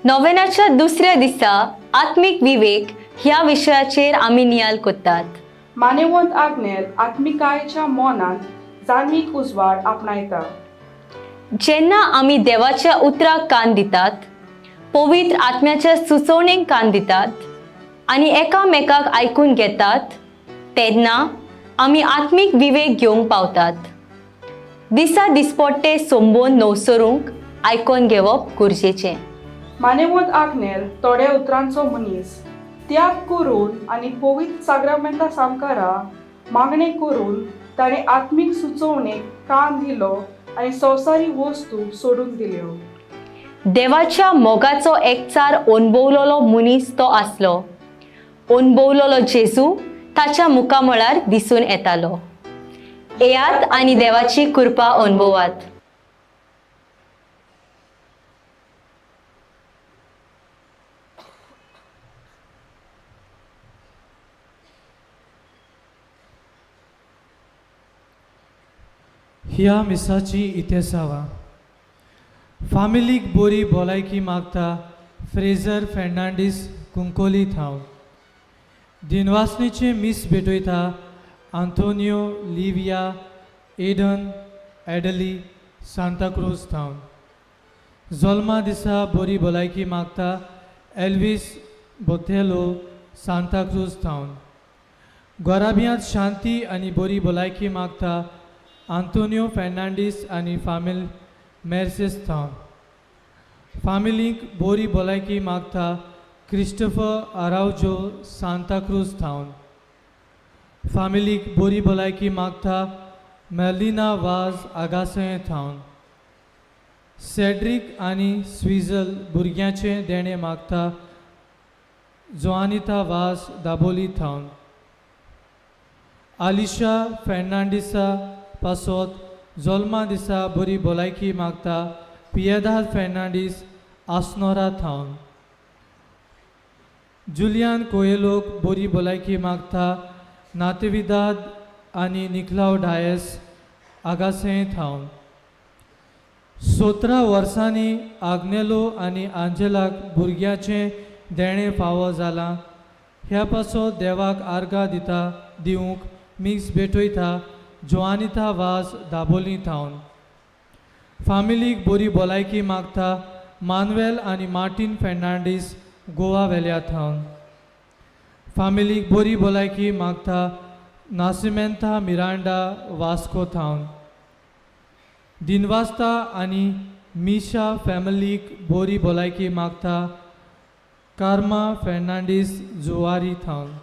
नोवेनाच्या दुसऱ्या दिसा आत्मिक विवेक ह्या विशयाचेर आमी नियाल कोत्तात. मानेवंत आग्नेल आत्मिकायेच्या मोनात जाणवीक उजवाड आपणायता. जेन्ना आमी देवाच्या उतराक कान दितात, पवित्र आत्म्याच्या सुचोवणेक कान दितात आनी एकामेकाक आयकून घेतात, तेन्ना आमी आत्मिक विवेक घेवंक पावतात. दिसा दिसपट्टे सोंबोवन नवसरूंक आयकोन घेवप गरजेचें. मानेवंत आग्नेल थोड्या उतरांचो मनीस त्याग करून आनी पवित्र साग्रामेंता सामकारा मागणे करून ताणें आत्मीक सुचोवणेक कान दिलो आनी संवसारी वस्तू सोडून दिल्यो. देवाच्या मोगाचो एकचार अणभवलोलो मनीस तो आसलो. अणभवलोलो जेजू ताच्या मुखामळार दिसून येतालो. येयात आनी देवाची कृपा अणभवात. ह्या मिसाची इतिहासावा फामिलीक बरी भलायकी मागता फ्रेझर फेर्नांडीस कुंकोली थावन. दिनवासनीचे मीस भेटयता आंतोनियो लिविया एडन एडली सांताक्रूज थावन. जल्मा दिसा बरी भलायकी मागता एल्विस बोथेलो सांताक्रूज थावन. गोराबियांत शांती आनी बरी भलायकी मागता आंतोनियो फेर्नांडीस आनी फामील मेर्सेस थावन. फामिलीक बरी भलायकी मागता क्रिस्टोफर आराउजो सांताक्रूज थावन. फामिलीक बरी भलायकी मागता मेलिना वाज आगासय थावन. सेड्रिक आनी स्विझल भुरग्यांचे देणे मागता जोआनिता वाज दाबोली थावन. आलिशा फेर्नांडिसा पासोत जल्मा दिसा बरी भलायकी मागता पियेदाद फेर्नांडीस आस्नोरा थावन. जुलियान कोयेलोक बरी भलायकी मागता नातेविदाद आनी निकलाव डायस आगासय थावन. 17 वर्सांनी आग्नेलो आनी आंजेलाक भुरग्याचें देणें फावो जालां. ह्या पासो देवाक आर्गां दिवंक मिक्स भेटयता जोआनिता वाज दाबोली थावन. फामिलीक बरी भलायकी मागता मानुएल आनी मार्टिन फेर्नांडीस गोवा वेल्या थावन. फामिलीक बरी भलायकी मागता नासिमेंता मिरांडा वास्को थावन. दिनवास्ता आनी मिशा फॅमिलीक बरी भलायकी मागता कार्मा फेर्नांडीस जुवारी थावन.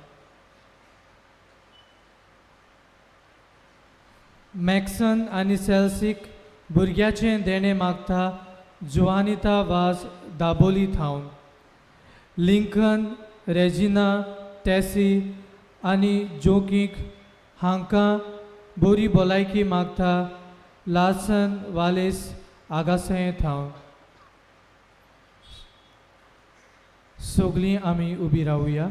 मॅक्सन आनी सेल्सीक भुरग्याचें देणें मागता जोआनिता वाज दाबोली थावन. लिंकन रेजिना टेसी आनी जोकीक हांकां बरी भलायकी मागता लासन वालेस आगासय थावन. सगळीं आमी उबी रावुया.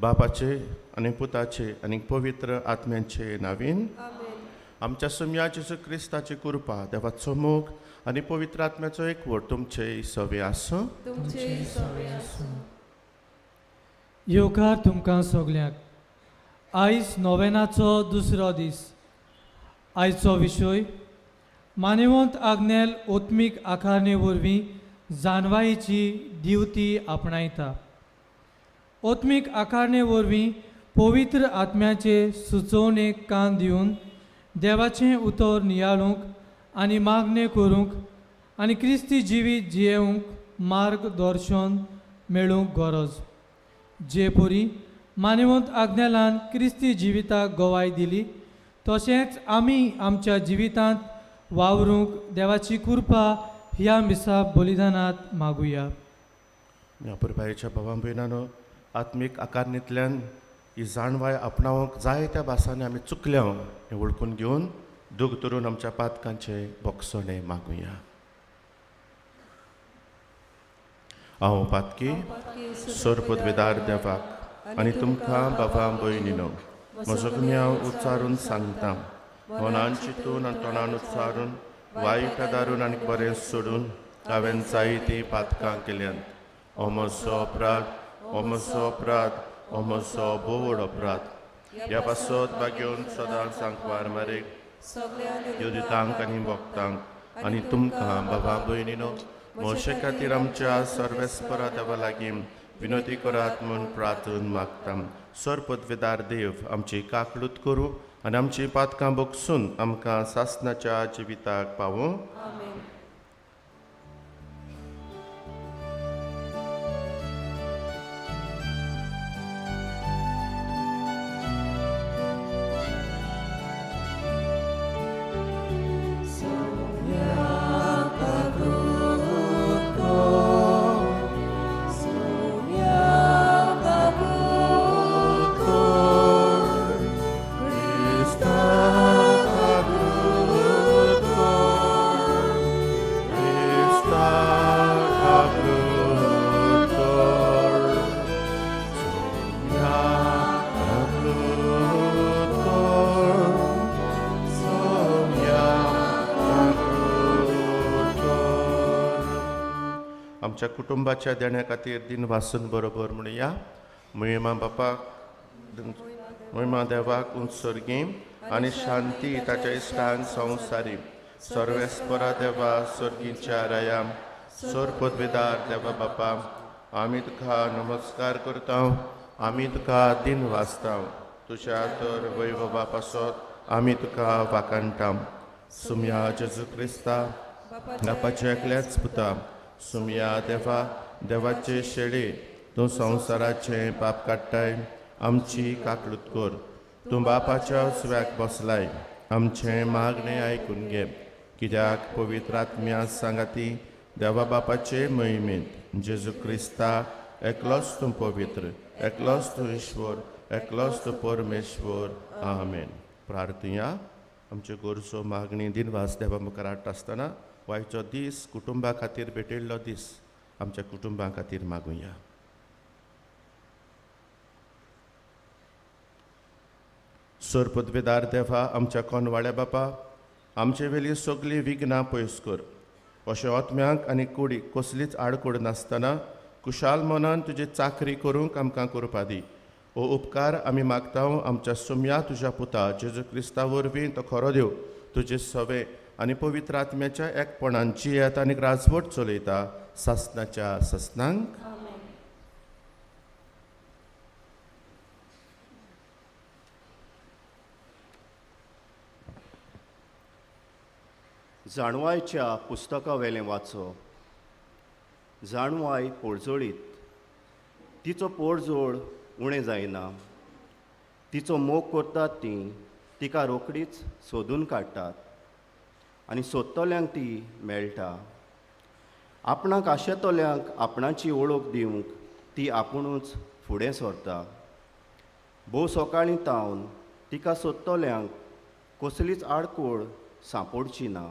बापाचे आनी पुताचे आनी पवित्र आत्म्यांचे नावीन आमच्या सुम्या जेजू क्रिस्ताची कृपा देवाचो मोग आनी पवित्र आत्म्याचो एकवट तुमचे सवे आसूं. येवकार तुमकां सगल्यांक आयज नोवेनाचो दुसरो दीस. आयचो विशय मानेवंत आग्नेल ओत्मीक आकारणे वरवीं जानवायेची दिवती आपणायता. ओत्मीक आकारणे वरवीं पवित्र आत्म्याचे सुचोवणेक कान दिवन देवाचें उतर नियाळूंक आनी मागणे करूंक आनी क्रिस्ती जिवीत जियेवंक मार्गदर्शन मेळूंक गरज. जे परी मानेवंत आग्नेलान क्रिस्ती जिविताक गोवाय दिली तशेंच आमी आमच्या जिवितांत वावरूंक देवाची कृपा ह्या मिसा बलिदानांत मागुया. ह्या पुरबायेच्या भावां भयणांनो, आत्मीक आकारणींतल्यान ही जाणवाय आपणावंक जाय त्या भासांनी आमी चुकल्या हें वळखून घेवन दूख धरून आमच्या पातकांचे बोगसणे मागुया. हांव पातकी सोर पदवेदार देवाक आनी तुमकां बाबा भयणीनो म्हजो गुन्यांव उच्चारून सांगता. मनान चिंतून आनी तोंडान उच्चारून वायट दारून आनी बरें सोडून हांवें जायतीं पातकां केल्यात. हो म्हजो अपराध, हो म्हजो अपराध, हो म्हजो बोड अपराध. ह्या पासत घेवन सदांच सांकवार मारीक योदितांक आनी भक्तांक आनी तुमकां बाबा भयणीनो मोशे खातीर आमच्या सर्वेस्परा देवा लागीं विनोदी करात म्हूण प्रार्थून मागता. सर पदवेदार देव आमची काकलूत करूं आनी आमची पातकां बोगसून आमकां सासणाच्या जिविताक पावूं. आमच्या कुटुंबाच्या देण्या खातीर दिन वासून बरोबर म्हणुया. महिमा बापाक महिमा देवाक उंचर्गी आनी शांती ताच्या इश्टांक संवसारी. सर्वेस्परा देवा सर्गीच्या राया सोर पदवेदार देवा बापा आमी तुका नमस्कार करता. आमी तुका दिन वाचता. तुज्या तर वैभवा पासत आमी तुका वाखाणटा. सुम्या जेजू क्रिस्ता बापाचे एकल्याच पुता सुम्या देवा देवाचे शेळे तूं संवसाराचें पाप काडटाय. आमची काकलूत कर. तूं बापाच्या सुव्याक बसलाय. आमचें मागणें आयकून घे. कित्याक पवित्र आत्म्या सांगाती देवा बापाचे महिमेंत जेजू क्रिस्ता एकलोच तूं पवित्र, एकलोच तूं ईश्वर, एकलोच तूं परमेश्वर. आमेन. प्रार्थुया. आमच्यो गरजो मागणी दिनवास देवा मुखार हाडटा आसतना वायचो दीस कुटुंबा खातीर भेटिल्लो दीस आमच्या कुटुंबा खातीर मागुया. सोर पदवेदार देवा आमच्या कोनवाड्या बापा आमचे वेली सगळीं विघ्नां पयस कर. अशें आत्म्यांक आनी कुडीक कसलीच आडकोड नासतना कुशाल मनान तुजी चाकरी करूंक आमकां कृपा दी. हो उपकार आमी मागता आमच्या सुम्या तुज्या पुता जेजू क्रिस्ता वरवीं तो खरो देव तुजे सवे आनी पवित्र आत्म्याच्या एकपणान जियेत आनी राजवट चलयता सासणाच्या ससनांक. जाणवायच्या पुस्तका वेलें वाचो. जाणवाय पोळजोळीत तिचो पोळजोळ उणें जायना. तिचो मोग करतात तीं तिका रोखडीच सोदून काडटात आनी सोदतल्यांक ती मेळटा. आपणाक आशेतल्यांक आपणाची वळख दिवंक ती आपुणूच फुडें सरता. भोव सकाळीं तावन तिका सोदतल्यांक कसलीच आडकोड सांपडची ना.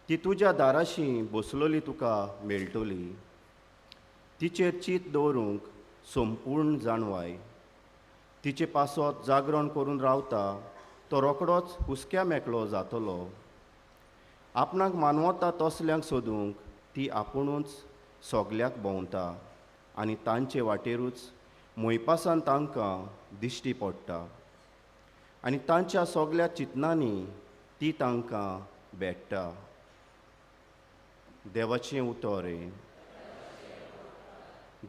ती तुज्या दाराशी बसलोली तुका मेळटली. तिचेर चीत दवरूंक संपूर्ण जाणवाय. तिचे पासत जागरण करून रावता तो रोकडोच हुस्क्या मेकळो जातलो. आपणाक मानवता तसल्यांक सोदूंक ती आपुणूच सोगल्याक भोंवता आनी तांचे वाटेरूच मोयपासान तांकां दिश्टी पडटा आनी तांच्या सोगल्या चिंतनांनी ती तांकां भेटटा. देवाचें उतर.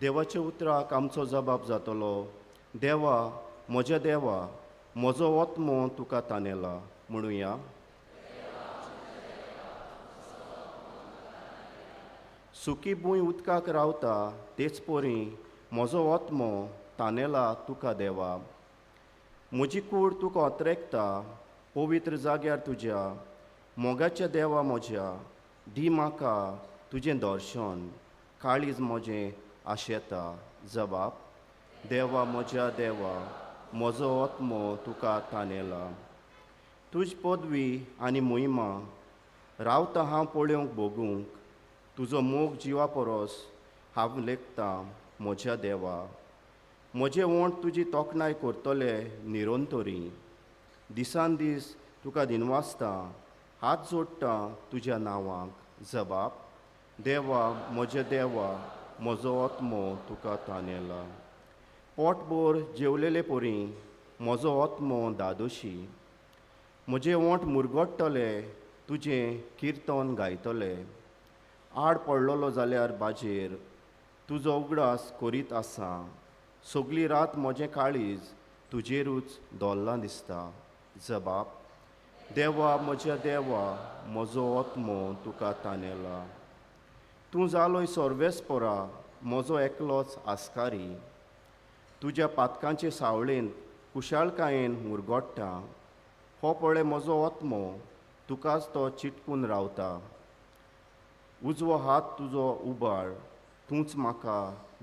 देवाच्या उतराक आमचो जबाब जातलो, देवा म्हज्या देवा म्हजो वत्मो तुका तानेला म्हणुया. सुकी भूंय उदकाक रावता तेच पोरी म्हजो वत्मो तानेला तुका देवा. म्हजी कूड तुका ओतरेकता पवित्र जाग्यार तुज्या. मोगाच्या देवा म्हज्या दी म्हाका तुजें दर्शन. काळीज म्हजें आशेता. जबाब. देवा म्हज्या देवा म्हजो वत्मो तुका तानेला. तुज पदवी आनी मोहिमा रावता हांव पळोवंक भोगूंक. तुजो मोग जिवा परोस हांव लेखता म्हज्या देवा. म्हजें वोंट तुजी तोखणाय करतले निरोंतोरी. दिसान दीस तुका दिनवासता हात जोडटा तुज्या नांवाक. जबाब. देवा म्हज्या देवा म्हजो वत्मो तुका तानेला. पोटभर जेवलेले पोरी म्हजो वत्मो दादोशी. म्हजें वोंट मुरगडटले तुजें किर्तन गायतले. आड पडलोलो जाल्यार बाजेर तुजो उगडास करीत आसा. सगली रात म्हजें काळीज तुजेरूच दोल्लां दिसता. जबाब. देवा म्हज्या देवा म्हजो वत्मो तुका तानेला. तूं जालोय सर्वेस्परा म्हजो एकलोच आस्कारी. तुज्या पातकांचे सावळेंत कुशाळकायेन मुरगोडटा. हो पळय म्हजो वत्मो तुकाच तो चिटकून रावता. उजवो हात तुजो उबाळ तूंच म्हाका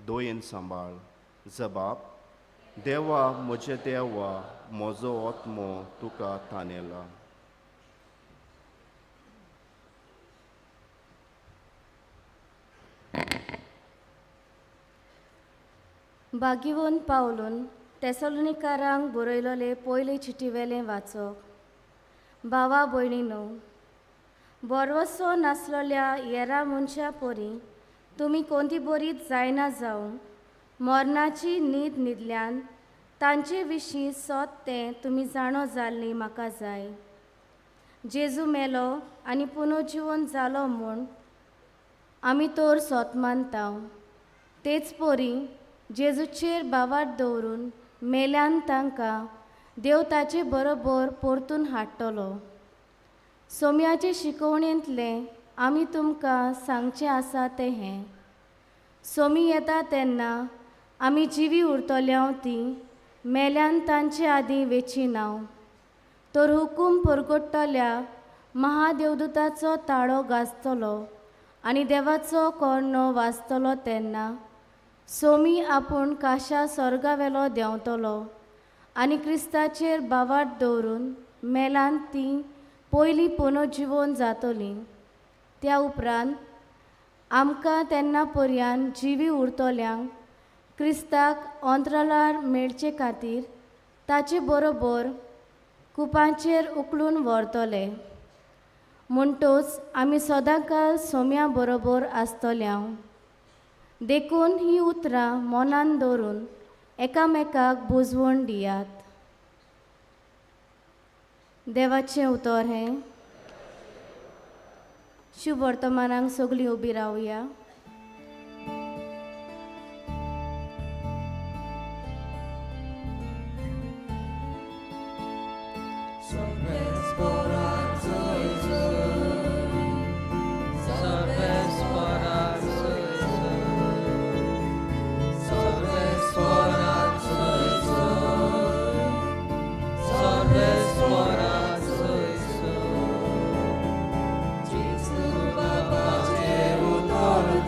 दोयेन सांबाळ. जबाब. देवा म्हज्या देवा म्हजो वत्मो तुका तानेला. बागिवोन पावलून तेसलोनिकारांक बरयलोले पयले चिटीवेलें वाचप. भावा भयणीनो, बरवसो नासलोल्या येरा मनशा परी तुमी कोणती बरीच जायना जावं मरणाची न्हीद न्हिदल्यान तांचे विशीं सोत तें तुमी जाणो जाल्ली म्हाका जाय. जेजू मेलो आनी पुनर्जीवन जालो म्हूण आमी तर सोत मानता. तेच परी जेजूचेर बावाट दवरून मेल्यान तांकां देव ताचे बरोबर परतून हाडटलो. सोम्याचे शिकवणेंतलें आमी तुमकां सांगचें आसा तें हें. सोमी येता तेन्ना आमी जिवी उरतल्यांव ती मेल्यान तांचे आदीं वेची नाव. तर हुकूम परगडटल्या महादेवदूताचो ताळो गाजतलो आनी देवाचो कोर्णो वाजतलो तेन्ना सोमी आपूण काशा स्वर्गावेलो देंवतलो आनी क्रिस्ताचेर बावाट दवरून मेलान ती पयलीं पुनर्जीवन जातली. त्या उपरांत आमकां तेन्ना पर्यान जिवी उरतल्यांक क्रिस्ताक अंतराळार मेळचे खातीर ताचे बरोबर कुपांचेर उखलून व्हरतले. म्हणटच आमी सदांकाळ सोम्या बरोबर आसतल्यांव. देखून ही उतरां मनान दवरून एकामेकाक बुजवण दियात. देवाचें उतर हें. शुभ वर्तमानांक सगळीं उबी रावया. Jesu Baba, Jesu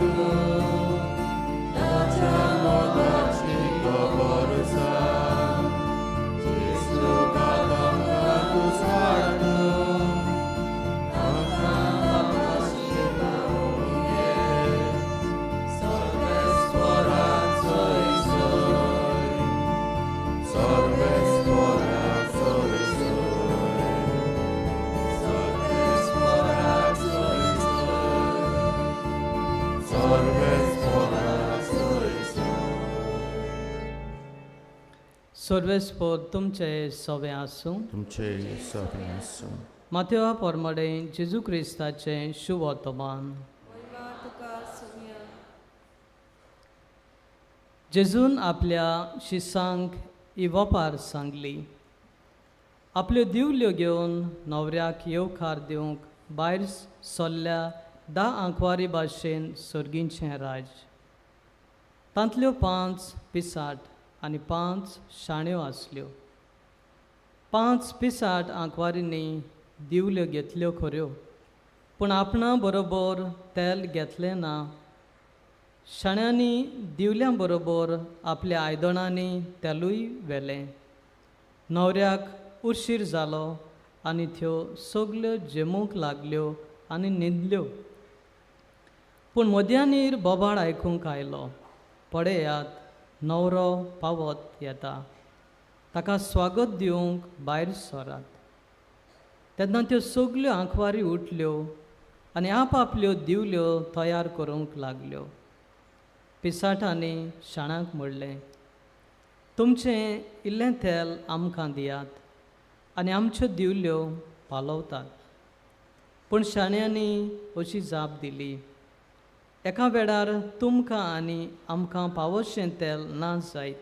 सर्वेस्पर तुमचे सवे आसूं. तुमचे सवे आसूं. माथेवा पोरमडे जेजू क्रिस्ताचे शुभ वर्तमान. जेजून आपल्या शिसांक इवपार सांगली. आपल्यो दिवल्यो घेवन न्हवऱ्याक येवकार दिवंक भायर सरल्या 10 आंकवारी भाशेन सर्गींचें राज. तांतल्यो 5 पिसाट आनी 5 शाण्यो आसल्यो. 5 पिसाट आंकवारींनी दिवल्यो घेतल्यो खऱ्यो, पूण आपणा बरोबर तेल घेतलें ना. शाण्यांनी दिवल्यां बरोबर आपल्या आयदनांनी तेलूय व्हेलें. न्हवऱ्याक उशीर जालो आनी त्यो सगल्यो जेमूंक लागल्यो आनी न्हिदल्यो. पूण मध्यानीर बोबाड आयकूंक आयलो. पळयात, न्हवरो पावत येता. ताका स्वागत दिवंक भायर सरात. तेन्ना त्यो सगल्यो आंकवारी उठल्यो आनी आपआपल्यो दिवल्यो तयार करूंक लागल्यो. पिसाटांनी शाणांक म्हणलें, तुमचें इल्लें तेल आमकां दियात आनी आमच्यो दिवल्यो पालवतात. पूण शाण्यांनी अशी जाप दिली, एका वेळार तुमकां आनी आमकां पावोशें तेल ना जायत.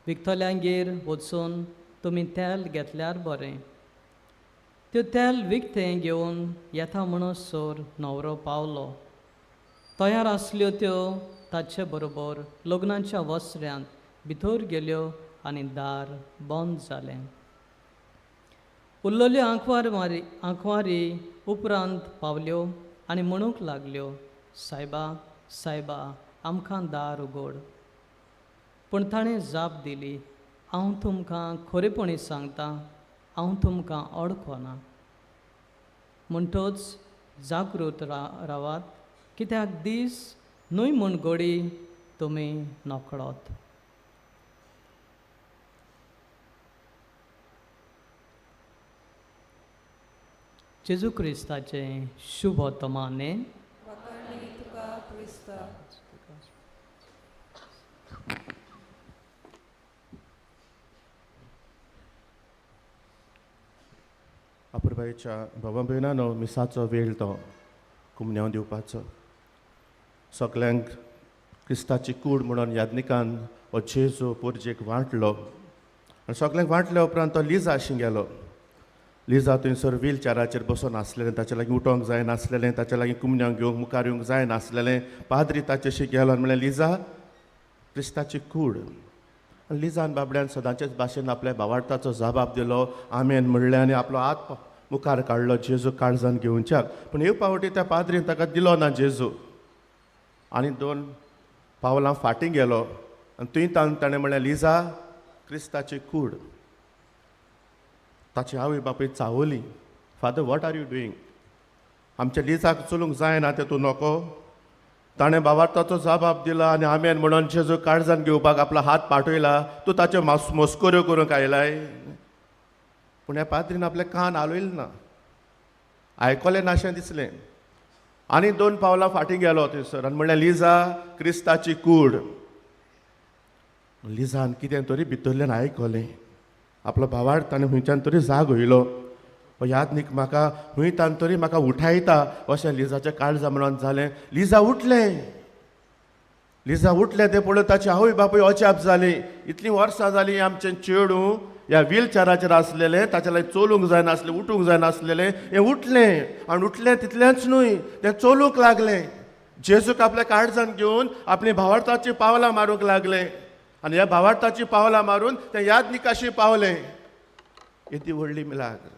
विकतल्यांगेर वचून तुमी तेल घेतल्यार बरें. त्यो तेल विकतें घेवन येता म्हणसर न्हवरो पावलो. तयार आसल्यो त्यो ताचे बरोबर लग्नाच्या वस्त्र्यांत भितर गेल्यो आनी दार बंद जालें. उरलेल्यो आंकवारी उपरांत पावल्यो आनी म्हणूंक लागल्यो, सायबा सायबा आमकां दार उगड. पूण ताणें जाप दिली, हांव तुमकां खरेपणी सांगतां, हांव तुमकां अडखना. म्हणटच जागृत रावात, कित्याक दीस न्हय म्हूण घडी तुमी नकळत. जेजू क्रिस्ताचें शुभ वर्तमाने. अपुरबाईच्या भावा भयणानो, मिसाचो वेळ तो कुमन्यांव दिवपाचो. सगल्यांक क्रिस्ताची कूड म्हणून यादनिकान हो जेजू पोरजेक वांटलो आनी सगल्यांक वांटल्या उपरांत तो लिजा आशी गेलो. लिजा थंयसर व्हीलचॅराचेर बसून आसलेलें, ताचे लागीं उठोंक जायनासलेलें, ताचे लागीं कुमन्यांक घेवंक मुखार येवंक जायनासलेलें. पाद्री ताचेशी गेलो आनी म्हणलें, लिजा, क्रिस्ताची कूड. आनी लिजान बाबड्यान सदांचेच भाशेन आपल्या भावार्थाचो जबाब दिलो, आमेन म्हणलें आनी आपलो हात मुखार काडलो जेजू काळजान घेवच्याक. पूण हे पावटी त्या पाद्रीन ताका दिलो ना जेजू आनी 2 पावलां फाटीं गेलो. आनी थंय ताणें म्हणलें, लिजा, क्रिस्ताची कूड. ताची आवय बापूय चावली, father what are you doing? आमच्या लिजाक चलूंक जायना तें तूं नको? ताणें भावार्थाचो जबाब दिलो आनी आमेन म्हणून जेजू काळजान घेवपाक आपलो हात पाठयला. तूं ताच्यो मस्कोऱ्यो करूंक आयलाय. पूण ह्या पाद्रीन आपले कान हालयले ना, आयकलें नाशें दिसलें. आनी 2 पावलां फाटीं गेलो थंयसर आनी म्हणलें, लिजा, क्रिस्ताची कूड. लिजान कितें तरी भितरल्यान आयकलें. आपलो भावार्थ ताणें खंयच्यान तरी जाग वयलो. यादनीक म्हाका खंय तान तरी म्हाका उठायता अशें लिजाच्या काळजा म्हणून जालें. लिजा उठलें. लिजा उठलें तें पळोवन ताची आवय बापूय अजाप जाली. इतलीं वर्सां जालीं आमचें चेडूं ह्या व्हीलचॅराचेर आसलेलें, ताच्या लागीं चलूंक जायनासलें, उठूंक जायनासलेलें. हें उठलें आनी उठलें तितलेंच न्हय, तें चलूंक लागलें. जेजूक आपल्या काळजान घेवन आपली भावार्थाची पावलां मारूंक लागलें. आनी ह्या भावार्थाची पावलां मारून तें यादनिकाशी पावलें. येदी व्हडली मिलाग्र.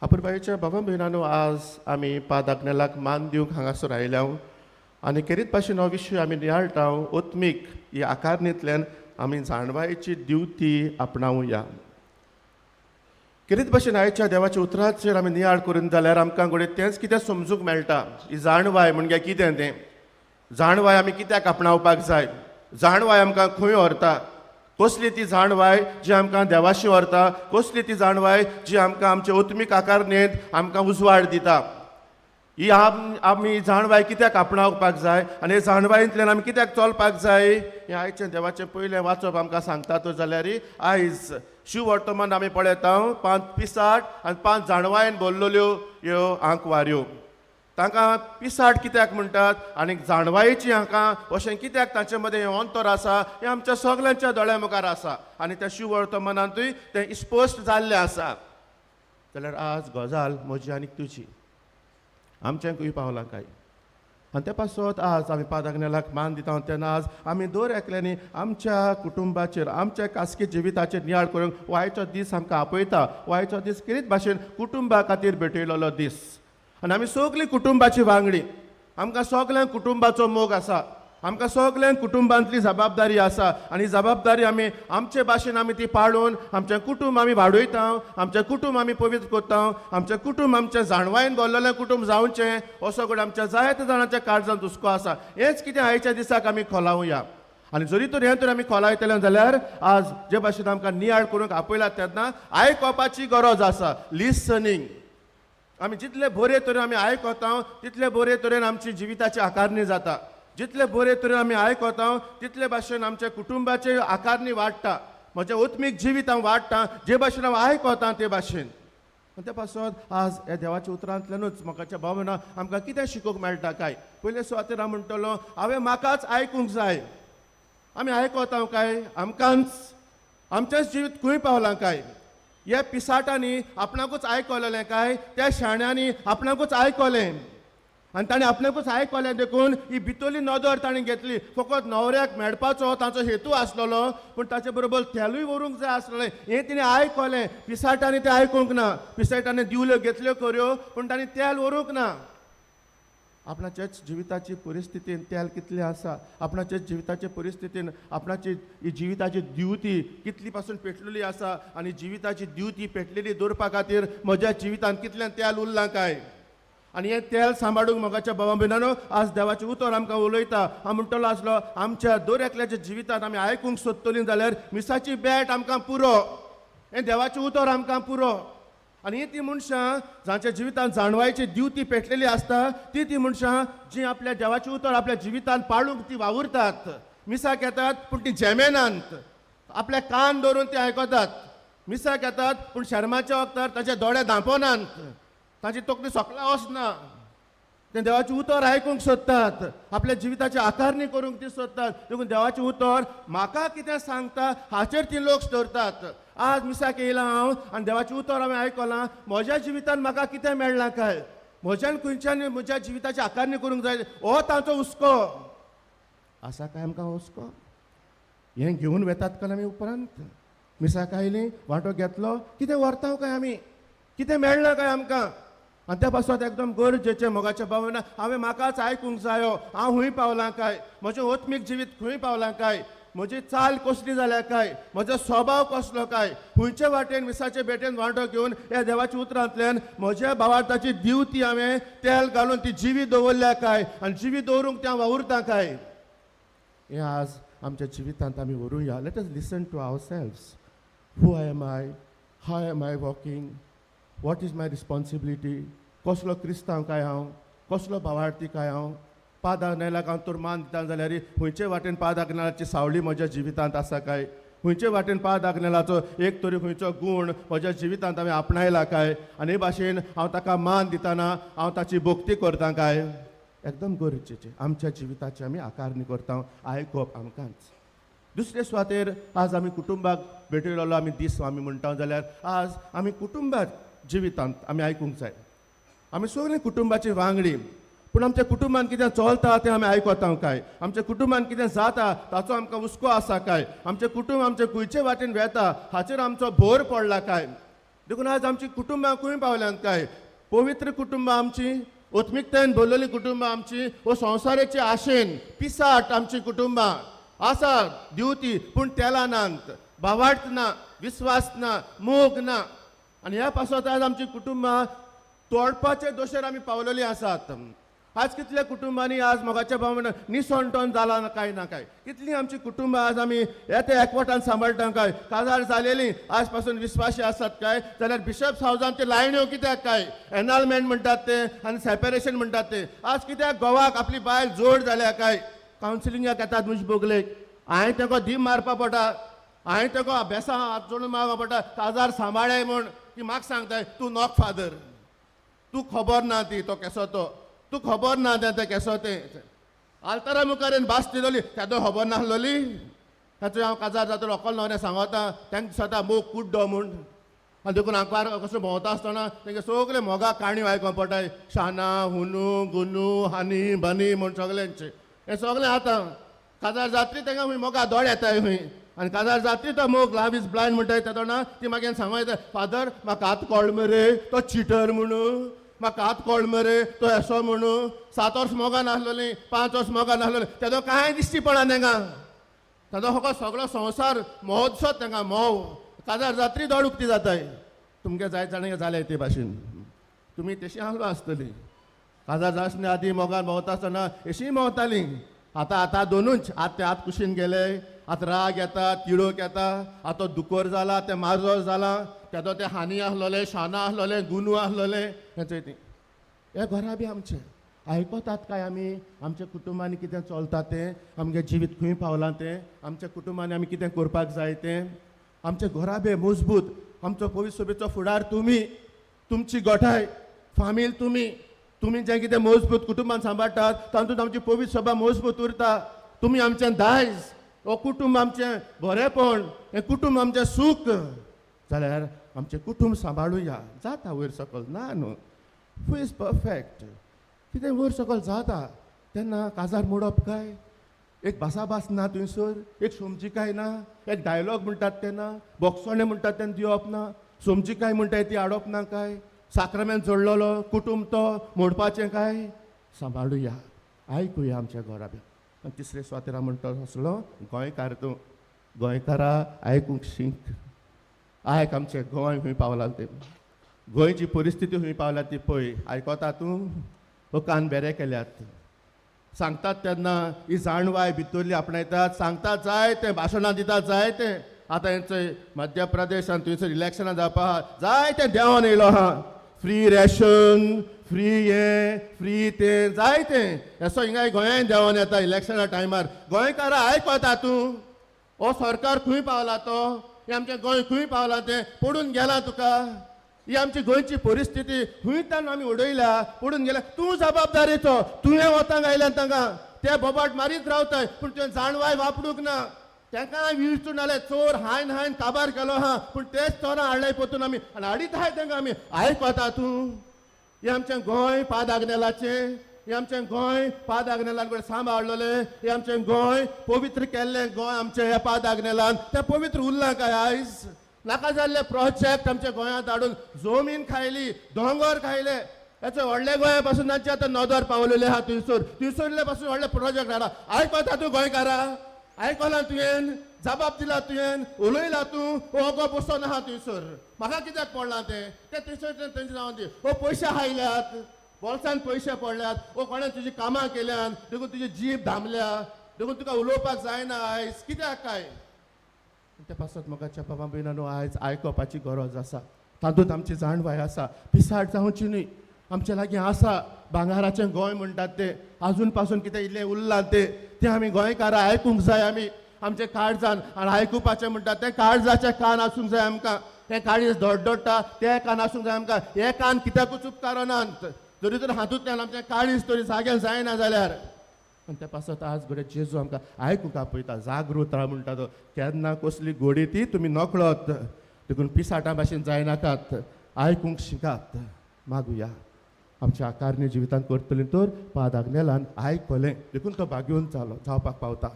अपुरबाईच्या भावा भयणानो, आज आमी पादाग्नेलाक मान दिवंक हांगासर आयल्या आनी खेरीत भाशेन हो विशय आमी नियाळटा. ओत्मीक ही आकारणींतल्यान आमी जाणवायेची दिवती आपणावया. खेरीत भाशेन आयच्या देवाच्या उतराचेर आमी नियाळ करून जाल्यार आमकां घडये तेंच कितें समजूंक मेळटा. ही जाणवाय म्हणजे कितें तें. जाणवाय आमी कित्याक आपणावपाक जाय? जाणवाय आमकां खंय व्हरता? कसली ती जाणवाय जी आमकां देवाशी व्हरता? कसली ती जाणवाय जी आमकां आमचे ओत्मीक आकारणेंत आमकां उजवाड दिता? ही आमी जाणवाय कित्याक आपणावपाक जाय आनी हे जाणवायेंतल्यान आमी कित्याक चलपाक जाय हें आयचें देवाचें पयलें वाचप आमकां सांगता तो जाल्यार आयज शिववर्तमान आमी पळयता 5 पिसाट आनी 5 जाणवायेन भरलेल्यो ह्यो आंकवाऱ्यो. तांकां पिसाट कित्याक म्हणटात आनी जाणवायेची हांकां अशें कित्याक तांचे मदें हें अंतर आसा हें आमच्या सगल्यांच्या दोळ्या मुखार आसा आनी त्या शिववर्तमानांतूय तें स्पश्ट जाल्लें आसा. जाल्यार आज गजाल म्हजी आनी तुजी आमचें खंय पावलां काय आनी ते पासत आज आमी पादाग्नेलाक मान दिता तेन्ना आज आमी दर एकल्यानी आमच्या कुटुंबाचेर आमच्या खासगी जिविताचेर नियाळ करूंक वायचो दीस आमकां आपयता. वायचो दीस कितें भाशेन कुटुंबा खातीर भेटयलेलो दीस आनी आमी सगळीं कुटुंबाची वांगडी. आमकां सगल्यांक कुटुंबाचो मोग आसा. आमकां सगल्यांक कुटुंबांतली जबाबदारी आसा आनी जबाबदारी आमी आमचे भाशेन आमी ती पाळून आमचें कुटुंब आमी वाडयता. आमचें कुटुंब आमी पवित्र करता. आमचें कुटुंब आमचें जाणवायेन भरलेलें कुटुंब जावचें असो करून आमच्या जायत्या जाणांच्या काळजांत हुस्को आसा. हेंच कितें आयच्या दिसाक आमी खोलावया. आनी जरी तर हें तर आमी खोलायतले जाल्यार आज जे भाशेन आमकां नियाळ करूंक आपयला तेन्ना आयकपाची गरज आसा. लिसनींग. आमी जितले बरे तरेन आमी आयकता तितले बरे तरेन आमची जिविताची आकारणी जाता. जितले बरे तरेन आमी आयकता तितले भाशेन आमच्या कुटुंबाचे आकारणी वाडटा. म्हजें आत्मीक जिवीत हांव वाडटा जे भाशेन हांव आयकता ते भाशेन. ते पासत आज ह्या देवाच्या उतरांतल्यानूच म्हाकाच्या भावना आमकां कितें शिकोवंक मेळटा काय. पयले सुवातेर हांव म्हणटलो हांवें म्हाकाच आयकूंक जाय. आमी आयकता काय आमकांच आमचेंच जिवीत खंय पावलां काय. ह्या पिसाटांनी आपणाकूच आयकलेलें काय त्या शाण्यांनी आपणाकूच आयकलें आनी ताणें आपणाकूच आयकलें देखून ही भितरली नदर ताणें घेतली. फकत न्हवऱ्याक मेळपाचो ताचो हेतू आसलेलो पूण ताचे बरोबर तेलूय व्हरूंक जाय आसलेलें हें तिणें आयकलें. पिसाटांनी तें आयकूंक ना. पिसाटांनी दिवल्यो घेतल्यो खऱ्यो पूण ताणें तेल व्हरूंक ना. आपणाच्याच जिविताची परिस्थितीन तेल कितलें आसा. आपणाच्या जिविताचे परिस्थितीन आपणाची ही जिविताची दिवती कितली पासून पेटलेली आसा आनी जिविताची दिवती पेटलेली दवरपा खातीर म्हज्या जिवितान कितलें तेल उरलां काय. आनी हें तेल सांबाळूंक मोगाच्या भावा भयणानो आज देवाचें उतर आमकां उलयता. हांव म्हणटलो आसलो आमच्या दर एकल्याच्या जिवितांत आमी आयकूंक सोदतलीं जाल्यार मिसाची बॅट आमकां पुरो. हें देवाचें उतर आमकां पुरो. आनी ती मनशां जांच्या जिवितांत जाणवायची दिवती पेटलेली आसता ती मनशां जीं आपल्या देवाचें उतर आपल्या जिवितांत पाळूंक ती वावुरतात. मिसाक येतात पूण ती जेमेनांत. आपले कान दवरून ती आयकतात. मिसाक येतात पूण शर्माच्या वक्तार ताचे दोळे धांपोनात. ताची तकली सकला वचना. ते देवाचें उतर आयकूंक सोदतात. आपल्या जिविताची आकारणी करूंक ती सोदतात. देखून देवाचें उतर म्हाका कितें सांगता हाचेर ती लक्ष दवरतात. आज मिसाक येयलां हांव आनी देवाचें उतर हांवें आयकलां. म्हज्या जिवितांत म्हाका कितें मेळ्ळां काय. म्हज्यान खंयच्यान म्हज्या जिविताची आकारणी करूंक जाय हो तांचो हुस्को आसा काय. आमकां हुस्को हें घेवन वेतात काय आमी उपरांत. मिसाक आयलीं वांटो घेतलो कितें व्हरता काय आमी. कितें मेळ्ळां काय आमकां. आनी त्या पासत एकदम गरजेचें मोगाच्या भावना हांवें म्हाकाच आयकूंक जायो. हांव खंय पावलां काय. म्हजें आत्मीक जिवीत खंय पावलां काय. म्हजी चाल कसली जाल्या काय. म्हजो स्वभाव कसलो काय. खंयचे वाटेन मिसाचे भेटेन वांटो घेवन ह्या देवाच्या उतरांतल्यान म्हज्या भावार्थाची दिवती हांवें तेल घालून ती जिवी दवरल्या काय आनी जिवी दवरूंक त्या वावुरता काय. हें आज आमच्या जिवितांत आमी व्हरूया. Let us listen to ourselves. Who am I. How am I walking. What is my responsibility. कसलो क्रिस्तांव काय हांव. कसलो भावार्थी काय हांव. पादाग्नेलाक हांव तर मान दिता जाल्यार खंयचे वाटेन पादाग्नेलाची सावळी म्हज्या जिवितांत आसा काय. खंयचे वाटेन पादाग्नेलाचो एक तरी खंयचो गूण म्हज्या जिवितांत हांवें आपणायला काय. आनी हे भाशेन हांव ताका मान दितना हांव ताची भक्ती करतां काय. एकदम गरजेचें आमच्या जिविताची आमी आकारणी करता. आयकप आमकांच. दुसरे सुवातेर आज आमी कुटुंबाक भेटयलेलो आमी दीस आमी म्हणटा जाल्यार आज आमी कुटुंबाक जिवितांत आमी आयकूंक जाय. आमी सगळीं कुटुंबाची वांगडी पूण आमच्या कुटुंबान कितें चलता तें आमी आयकता काय. आमच्या कुटुंबान कितें जाता ताचो आमकां हुस्को आसा काय. आमचें कुटुंब आमचे खंयचे वाटेन वेता हाचेर आमचो भर पडला काय. देखून आज आमची कुटुंबां खंय पावल्यात काय. पवित्र कुटुंबां आमची आत्मीकतायेन भरलेली कुटुंबां आमची वो संवसाराची आशेन पिसाट आमची कुटुंबां आसा दिवती पूण तेलानांत भावार्थ ना. विस्वास ना. मोग ना. आनी ह्या पासत आज आमची कुटुंबां तोडपाचे दोशेर आमी पावलेलीं आसात. आज कितल्या कुटुंबांनी आज मोगाच्या भावना निसंटोन जाला काय ना काय कितली आमची कुटुंबां आज आमी येते एकवटान सांबाळटा काय काजार जालेली आज पासून विश्वासी आसात काय जाल्यार बिशप हावजान ते लायण्यो कित्याक काय एनालमेंट म्हणटात ते आनी सेपरेशन म्हणटात ते आज कित्याक गोवाक आपली बायल जोड जाल्या काय कावन्सिलिंगाक येतात मुझ बोगलेक हांवें तेका धीम मारपा पडटा हांवें तेका अभ्यासा हात जोडून मारपा पडटा काजार सांबाळ्याय म्हण ती म्हाका सांगताय तूं नॉक फादर तू खबर ना ती तो केसो तो तू खबर ना ते केसो ते आल्तारा मुखार भास दिलोली तेदो खबर नासलोली ताचो हांव काजार जातलो अकल न्हवऱ्या सांगता तांकां स्वता मोग कुड्डो म्हूण आनी देखून आंकवार कसो भोंवता आसतना तेंगे सगळे मोगा काणयो आयकोंक पडटाय शाना हुनू गुनू हानी बनी म्हूण सगळ्यांचे हे सगळें आतां काजार जात्री तांकां खंय मोगा दोळ येताय खंय आनी काजार जात्री तो मोग लाव इज ब्लायंड म्हणटाय तेदो ना ती मागीर सांगो येता फादर म्हाका आत कळ्ळ मरे तो चिटर म्हणून म्हाका आत कळ्ळ मरे तो एसो म्हणून 7 वर्स मोगा नासलोली 5 वर्स मोगा नासलोली तेदो कांय दिश्टी पडना तांकां तेदो हो सगळो संवसार महोत्सव तांकां मोव काजार जात्री दोळ उक्ती जाताय तुमगे जाय जाणांगे जाले ते भाशेन तुमी तशी आहलो आसतली काजार जासने आदी मोगान भोंवता आसतना अशीं भोंवतालीं आतां दोनूच आत ते आत कुशीन गेले आतां राग येता तिडोक येता आतां दुकोर जाला ते माजोर जाला तेदो ते हानी आसलोले शाना आसलोले गुनू आसलोले हें हे घरा बी आमचे आयकतात काय आमी आमच्या कुटुंबांनी कितें चलता तें आमगे जिवीत खंय पावलां तें आमच्या कुटुंबांनी आमी कितें करपाक जाय तें आमचे घरा बे मजबूत आमचो पवित्र सभेचो फुडार तुमी तुमची गोठाय फामील तुमी जें कितें मजबूत कुटुंबान सांबाळटात तातूंत आमची पवित्र सभा मजबूत उरता तुमी आमचें दायज हो कुटुंब आमचें बरेंपण हें कुटुंब आमचें सूख जाल्यार आमचें कुटुंब सांबाळुया जाता वयर सकयल ना न्हू हू इज परफेक्ट कितें वयर सकयल जाता तेन्ना काजार मोडप काय एक भासाभास ना थंयसर एक समजिकाय ना एक डायलॉग म्हणटात ते ना बोक्सोणे म्हणटात तेन्ना दिवप ना समजिकाय म्हणटाय ती हाडप ना काय साक्रमेंत जोडलेलो कुटुंब तो मोडपाचें काय सांबाळुया आयकुया आमच्या घरा बी आनी तिसरे स्वातेरा म्हणटा आसलो गोंयकार तूं गोंयकारा आयकूंक शीक आयक आमचें गोंय खंय पावलां तें गोंयची परिस्थिती खंय पावल्या ती पळय आयकोता तूं हो कान बेरे केल्यात सांगतात तेन्ना ही जाणवाय भितरली आपणायतात सांगतात जाय तें भाशणां दितात जाय तें आतां हेंचें मध्य प्रदेश आनी थंयसर इलेक्शनां जावपा जाय तें देंवन येयलो आहा फ्री रॅशन फ्री हें फ्री तें जाय तें असो हिंगा गोंयांत देंवन येता इलेक्शना टायमार गोंयकारां आयकता तूं हो सरकार खंय पावला तो हें आमचें गोंय खंय पावलां तें पडून गेलां तुका ही आमची गोंयची परिस्थिती हुंयतान आमी उडयल्या पडून गेल्या तूं जबाबदारीचो तुवें वतांक आयल्यान तांकां ते बोबाट मारीत रावताय पूण तुवें जाणवाय वापरूंक ना तांकां विचून नाल्यार चोर हायन काबार केलो आहा पूण तेच चोरां हाडले पोतून आमी आनी हाडीत आहाय तांकां आमी आयकता तूं हें आमचें गोंय पाद आग्नेलाचें हें आमचें गोंय पाद आग्नेलान कडेन सांबाळलेलें हें आमचें गोंय पवित्र केल्लें गोंय आमचें ह्या पाद आग्नेलान तें पवित्र उरलां काय आयज नाका जाल्ले प्रोजेक्ट आमच्या गोंयांत हाडून जमीन खायली दोंगर खायले याचे व्हडले गोंया पासून तांचे आतां नदर पावलेले आहा थंयसरले पासून व्हडले प्रोजेक्ट हाडा आयकता तूं गोंयकारा आयकलां तुवें जबाब दिला तुवें उलयला तूं हो गो बसोन आहा थंयसर म्हाका कित्याक पडलां तें थंयसर तेंचे जावन दी हो पयशे खायल्यात बोल्सान पयशे पडल्यात वो कोणें तुजी कामां केल्यान देखून तुजी जीब धांबल्या देखून तुका उलोवपाक जायना आयज कित्याक काय ते पासत म्हाका बाबा भयणानो आयज आयकपाची गरज आसा तातूंत आमची जाणवाय आसा पिसाट जावची न्ही आमचे लागीं आसा भांगाराचें गोंय म्हणटात ते आजून पासून कितें इल्लें उरलां ते आमी गोंयकारां आयकूंक जाय आमी आमचे काळजान आनी आयकुपाचें म्हणटात तें काळजाचें कान आसूंक जाय आमकां तें काळीज धडधडटा ते कान आसूंक जाय आमकां हे कान कित्याकूच उपकारनात जरी तर हातूंतल्यान आमचें काळीज तरी जाग्यार जायना जाल्यार आनी त्या पासत आज घडये जेजू आमकां आयकूंक आपयता जागृत राव म्हणटा तो केन्ना कसली गोडी ती तुमी नकळत देखून पिसाटा भाशेन जायनाकात आयकूंक शिकात मागुया आमच्या आकारणी जिवितांत करतली तर पाद आग्नेलान आयकलें देखून तो भाग्यवन जावपाक पावता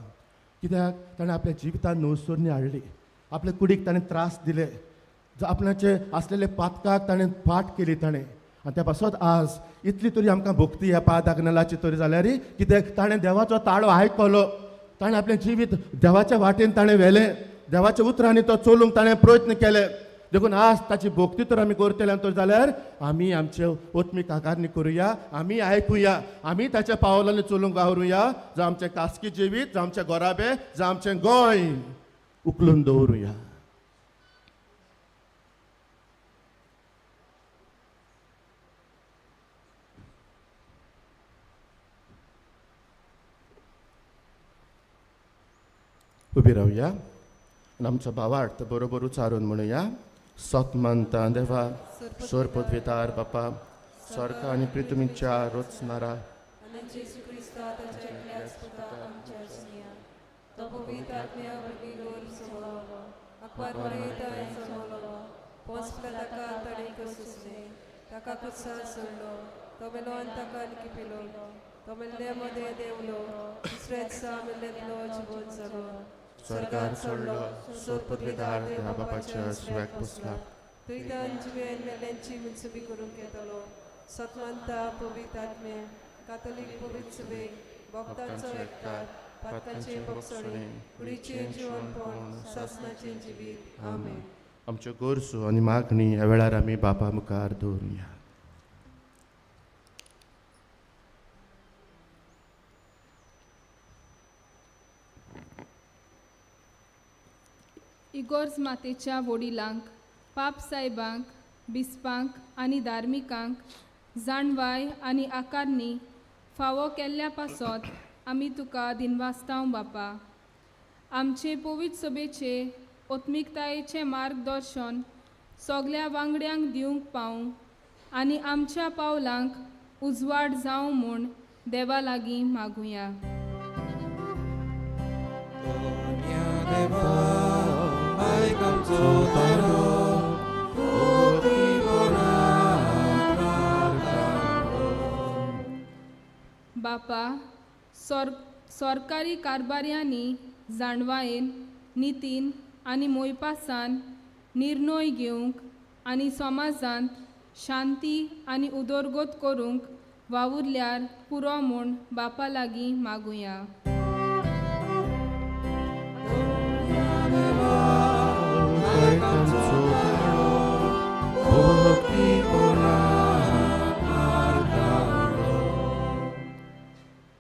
कित्याक ताणें आपल्या जिवितांत नवसुर्णी हाडली आपल्या कुडीक ताणें त्रास दिले आपणाचे आसलेले पातकाक ताणें फाट केली ताणें आनी त्या पासत आज इतली तरी आमकां भक्ती ह्या पाद आग्नेलाची तरी जाल्यार कित्याक ताणें देवाचो ताळो आयकलो ताणें आपलें जिवीत देवाच्या वाटेन ताणें व्हेलें देवाच्या उतरांनी तो चलूंक ताणें प्रयत्न केले देखून आज ताची भोक्ती तर आमी करतले तर जाल्यार आमी आमचे ओत्मीक आकारणी करुया, आमी आयकुया, आमी ताच्या पावलांनी चलूंक गावरुया, जावं आमचें खासगी जिवीत, जावं आमचें घोराबें, जावं आमचें गोंय उखलून दवरुया. उबी रावया आनी आमचो भावार्थ बरोबर उच्चारून म्हणुया. सतमंता देवा, सोर पदवेदार बापा, स्वर्ग आनी पृथ्वीच्या रोचणारा स्वर्गार सोडलो, सोर पदवेदार देवा बापाच्या सुवाक बसला. सतमंता पवित्र आत्मे कातोलीक पवित्र सभे भक्तांचो एकठांय पातकांचे बक्षणे कुडीचे जिवनपण शासनाचे जिवीत. आमेन. आमच्यो गरजो आनी मागणी ह्या वेळार आमी बापा मुखार दवरुया. इगोर्ज मातेच्या वडिलांक, पाप साहेबांक, बिस्पांक आनी धार्मिकांक जाणवाय आनी आकारणी फावो केल्ल्या पासत आमी तुका दिनवासतांव बापा. आमचे पवित्र सभेचे ओत्मिकतायेचें मार्गदर्शन सगल्या वांगड्यांक दिवंक पावूं आनी आमच्या पावलांक उजवाड जावं म्हूण देवा लागीं मागुया. बापा, सरकारी कारभाऱ्यांनी जाणवायेन, नितीन आनी मोयपासान निर्णय घेवंक आनी समाजांत शांती आनी उदरगत करूंक वावुरल्यार पुरो म्हूण बापा लागीं मागुया.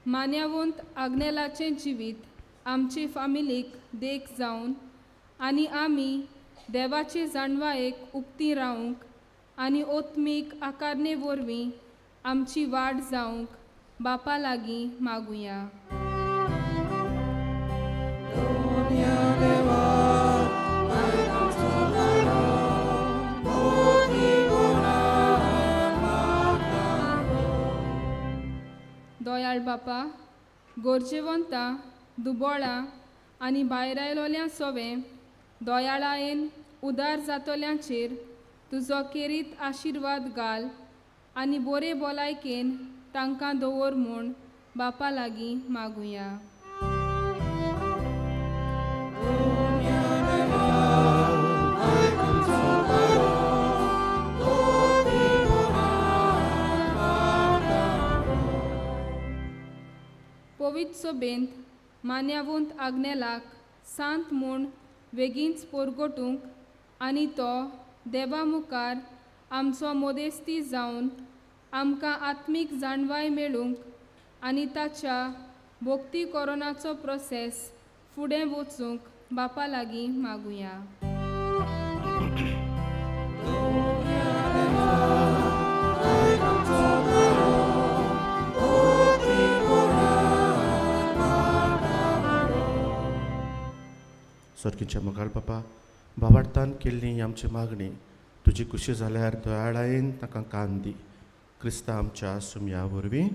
मान्यवंत आग्नेलाचें जिवीत आमचे फामिलीक देख जावन आनी आमी देवाचे जाणवायेक उक्ती रावंक आनी ओत्मीक आकारणे वरवीं आमची वाड जावंक बापा लागीं मागुया. दयाळ बापा, गोरजेवंतां, दुबोळां आनी भायर आयलोल्या सोवें दोयाळायेन उदार जातोल्यांचेर तुजो केरीत आशिर्वाद घाल आनी बरे भलायकेन तांकां दवर म्हूण बापा लागीं मागुया. पवित्र सभेंत मान्यवंत आग्नेलाक सांत म्हूण बेगीनच परगटूंक आनी तो देवा मुखार आमचो मोदेस्ती जावन आमकां आत्मीक जाणवाय मेळूंक आनी ताच्या भक्तीकरणाचो प्रोसेस फुडें वचूंक बापा लागीं मागुया. सर्गीच्या मोगाळ बापा, भावार्थान केल्ली आमची मागणी तुजी खुशी जाल्यार दोयाळायेन ताका कान दी. क्रिस्ता आमच्या सुमया वरवीं.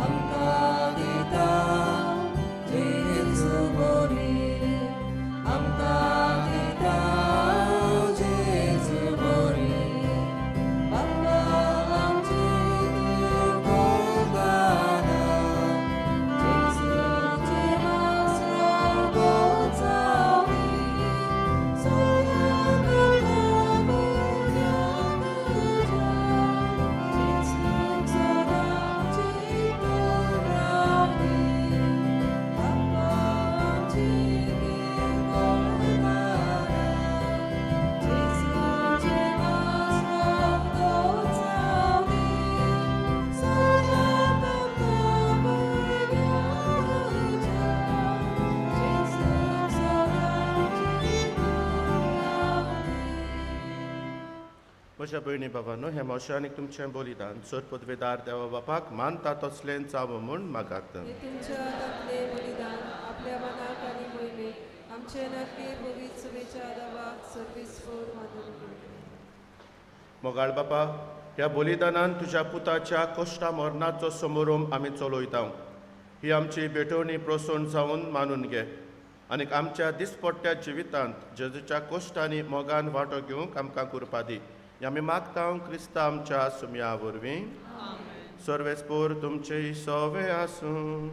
Amka gita म्हज्या भयणी बाबांनो, हे मोशानीक तुमचें बलिदान चड पदवेदार देवा बापाक मानता तसलें जावं म्हूण मागात. हे तुमच्या हातांतले बलिदान आपल्या मनाक आनी मोहिमेक आमचे नाके पवित्र सभेच्या दावाक सर्विस्फोर मानून घेवं. मोगाळ बापा, ह्या बलिदानान तुज्या पुताच्या कोश्टा मरणाचो समारोप आमी चलयता. ही आमची भेटवणी प्रसन्न जावन मानून घे आनीक आमच्या दिसपट्ट्या जिवितांत जेजूच्या कोश्टांनी मोगान वांटो घेवंक आमकां करपा दी. हें आमी मागता क्रिस्ता आमच्या सुमया वरवीं. सर्वेस्पोर तुमचे सवे आसूं.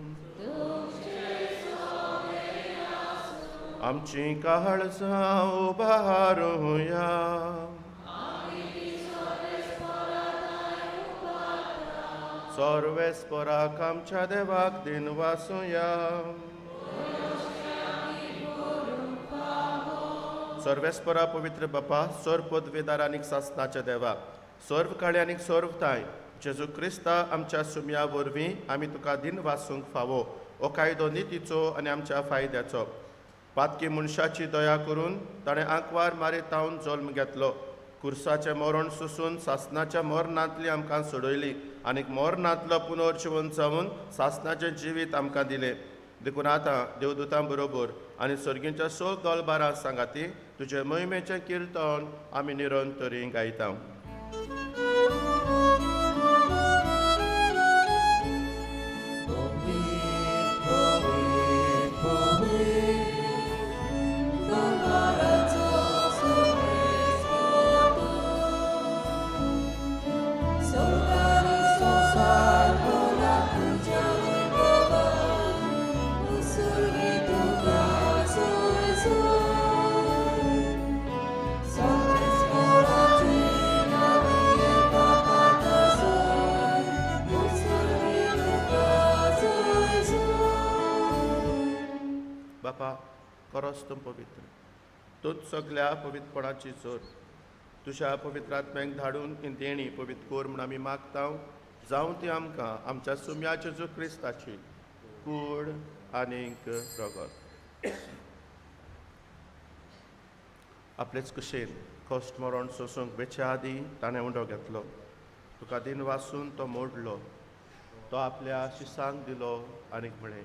आमची काळजां उबारूया. सर्वेस्पराक आमच्या देवाक दिन वासुया. सर्वेस्परा पवित्र बापा, सर्व पदवेदार आनीक सासणाच्या देवा, सर्व काळे आनीक सर्व ताय, जेजू क्रिस्ता आमच्या सुमया वरवीं आमी तुका दिन वासूंक फावो. हो कायदो नितीचो आनी आमच्या फायद्याचो. पातकी मनशाची दया करून ताणें आंकवार मारितावन जल्म घेतलो. कुर्साचें मरण सुसून सासणाच्या मरणांतली आमकां सोडयली आनीक मरणांतलो पुनर्जीवन जावन सासणाचें जिवीत आमकां दिलें. देखून आतां देवदूतां बरोबर आनी सर्गींच्या सो गोलबारां सांगाती तुजे महिमेचें किर्तन आमी निरंतरी गायता. बापा, खरोच तूं पवित्र. तूंच सगळ्या पवित्रपणाची जोर. तुज्या पवित्र आत्म्याक धाडून ही देणी पवित्र कोर म्हूण आमी मागता. जावं ती आमकां आमच्या सुम्या जेजू क्रिस्ताची कूड आनीक रगत. आपलेच कुशेन कश्ट मरण सोसूंक वेच्या आदी ताणें उंडो घेतलो. तुका दिन वासून तो मोडलो. तो आपल्या शिसांक दिलो आनीक म्हळें,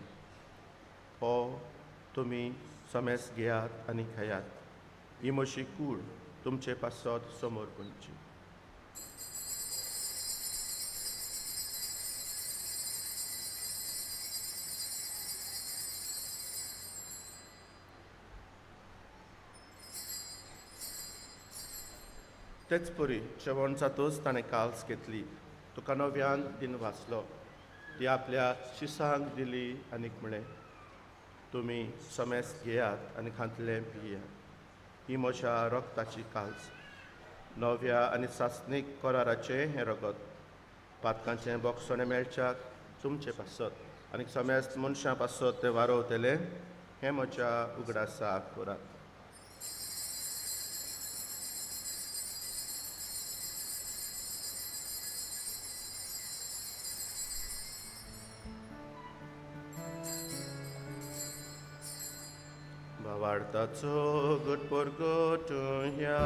हो तुमी समेस घेयात आनी खायात. ही म्हशी कूड तुमचे पासत समर्पणची. तेच परी जेवण जातूच ताणें काल्स घेतली. तुका नव्यान दिन वाचलो. ती आपल्या शिसांक दिली आनीक म्हळें, तुमी समेस घेयात आनी खांतले पियात. ही म्हज्या रक्ताची काल्स, नव्या आनी सासणीक कराराचें हें रगत. पातकांचें बोगसणें मेळच्याक तुमचे पासत आनीक समेस्त मनशां पासत तें वारोवतलें. हें म्हज्या उगडासाक करात. वाडताचो घटपर घटया.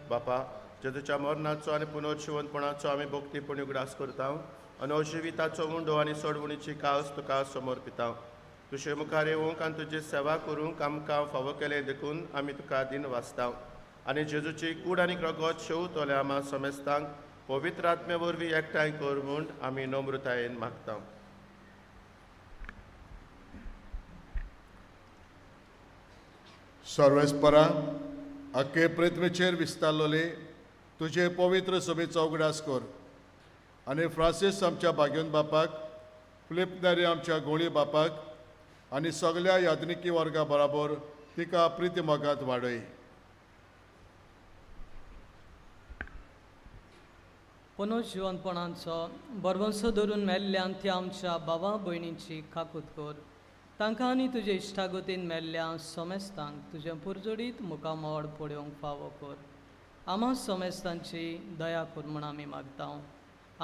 बापा, जेजूच्या मरणाचो आनी पुनर्जीवनपणाचो आमी भोक्तीपणी उगडास करता आनी अजिविताचो उंडो आनी सोडवणीची कास तुका समर्पिता. तुजे मुखार येवंक आनी तुजी सेवा करूंक आमकां फावो केलें देखून आमी तुका दिन वाचता. आनी जेजूची कूड आनी रगत शेवतले आमा समेस्तांक पवित्र आत्मे वरवीं एकठांय कर म्हूण आमी नम्रतायेन मागता. सर्वेस्परा, आख्खे पृथ्वीचेर विस्तारलोले तुजे पवित्र सभेचो उगडास कर आनी फ्रांसीस आमच्या भाग्योन बापाक, फिलिप नेरी आमच्या गोळी बापाक आनी सगळ्या यात्रिकी वर्गा बराबर तिका प्रिती मोगात वाडय. पुनर्जीवनपणांचो बरवंसो धरून मेल्ल्यान ती आमच्या भावां भयणींची काकूत कर तांकां आनी तुजे इश्टागतीन मेल्ल्या सोमेस्तांक तुजें पुरजोडीत मुखामोड पळोवंक फावो कर. आमा सोमेस्तांची दया कर म्हूण आमी मागता.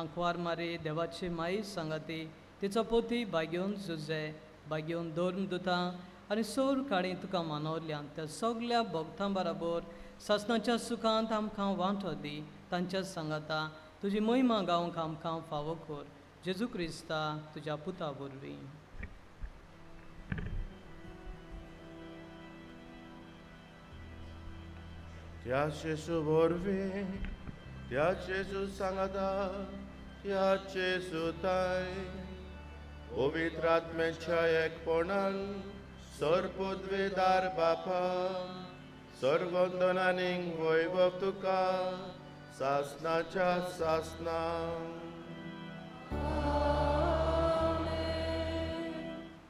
आंकवार मारी देवाची माई सांगाती तिचो पोती बाग्योन झुजे बाग्योन दोर्म दुतां आनी सोर काळी तुका मानवल्यान त्या सगल्या भोगतां बरोबर सासणाच्या सुखांत आमकां वांटो दी. तांच्या सांगाता तुजी महिमा गावंक आमकां फावो कर. जेजू क्रिस्ता तुज्या पुता वरवीं. त्या जेजू वरवीं त्या जेजू सांगाता त्या जेजू ताय पवित्र आत्म्याच्या एकपणान सर्वोद्वेदार बापा सर्वोंदनानीक वैभव तुका सासणाच्या सासना.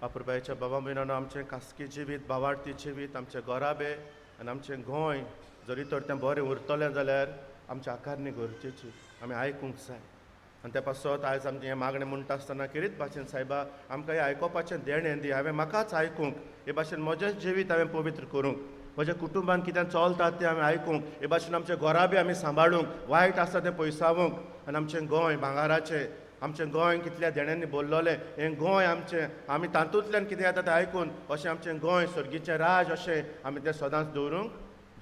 अपुरबायच्या बाबा मिनोन आमचें खासगी जिवीत भावार्थी जिवीत आमचें गोराबे आनी आमचें गोंय जरी तर तें बरें उरतलें जाल्यार आमची आकारणी गरजेची. आमी आयकूंक जाय आनी त्या पासत आयज आमचें हें मागणें म्हणटा आसतना कितें भाशेन सायबा आमकां हें आयकोपाचें देणें दी. हांवें म्हाकाच आयकूंक हे भाशेन म्हजें जिवीत हांवें पवित्र करूंक म्हज्या कुटुंबान कितें चलता तें हांवें आयकूंक हे भाशेन आमचें घोराबी आमी सांबाळूंक वायट आसा तें पयसावूंक आनी आमचें गोंय भांगाराचें आमचें गोंय कितल्या देण्यांनी बोल्लोलें हें गोंय आमचें आमी तातूंतल्यान कितें जाता तें आयकून अशें आमचें गोंय स्वर्गीचें राज अशें आमी तें सदांच दवरूंक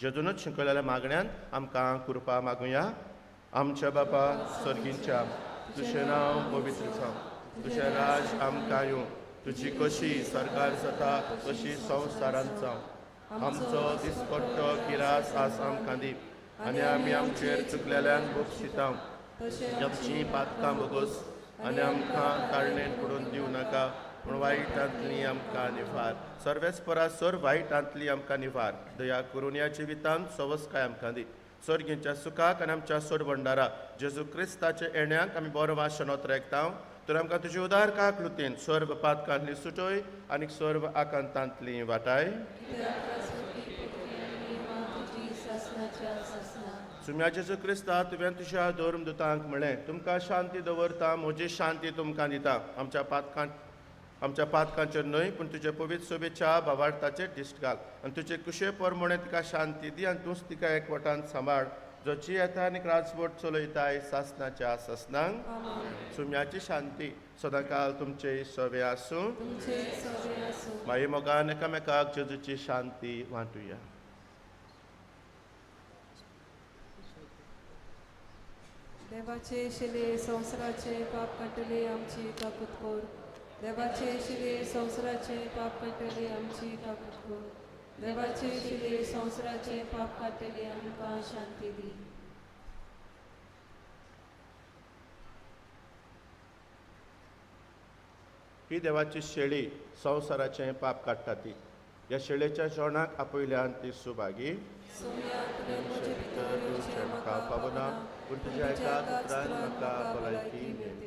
जेजूनच शिकयलेल्या मागण्यांत आमकां कृपा मागुया. आमच्या बापा स्वर्गीच्या तुजें नांव पवित्र जावं. तुजें राज आमकां येवं. तुजी कशी सरकार जाता तशी संवसारांत जावं. आमचो दिसपट्टो किरास आज आमकां दी आनी आमी आमचेर चुकलेल्यांक बक्षितां. आमची पातकां बोगोस आनी आमकां ताळणेन पडून दिवं नाका पूण वायटांतली आमकां निवार. सर्वेस्परा सर वायटांतली आमकां निवार. दया करून ह्या जिवितांत सवस्काय आमकां दी. स्वर्गीच्या सुखाक आनी आमच्या सोड भंडारा जेजू क्रिस्ताच्या येण्याक आमी बरो वाशनोत रेखतांव. तर आमकां तुजी उदार काकलुतेन सर्व पातकांतली सुटोय आनी सर्व आकांतांतली वाटाय. सुम्या जेजू क्रिस्ता तुवें तुज्या धर्म दुतांक म्हळें तुमकां शांती दवरता म्हजी शांती तुमकां दिता. आमच्या पातकांचेर न्हय पूण तुजे पवित्र सोबेच्या भावार्थाचेर दिश्ट घाल आनी तुजे कुशे परमणे तिका शांती दी आनी तूंच तिका एकवटान सांबाळ. जो जी येता आनी राजवट चलयताय सासणाच्या सासणांक. सुम्याची शांती सदांकाल तुमचे सवे आसूं. माई मोगान एकामेकाक जेजूची शांती वांटुया. देवाचे शिले संवसाराचे पाप कांटले आमची काकूत कोर. देवाचे शिले संवसाराचे पाप कांटले आमची काकूत कोर. देवाचे शिले संवसाराचे पाप कांटले आमकां शांती दी. ही देवाची शेळी संवसाराचें पाप काडटा ती. ह्या शेळेच्या जेवणाक आपयल्यान ती सुभागी. म्हाका पावना पूण तुज्या एका पुत्रान म्हाका भलायकी मेळटली.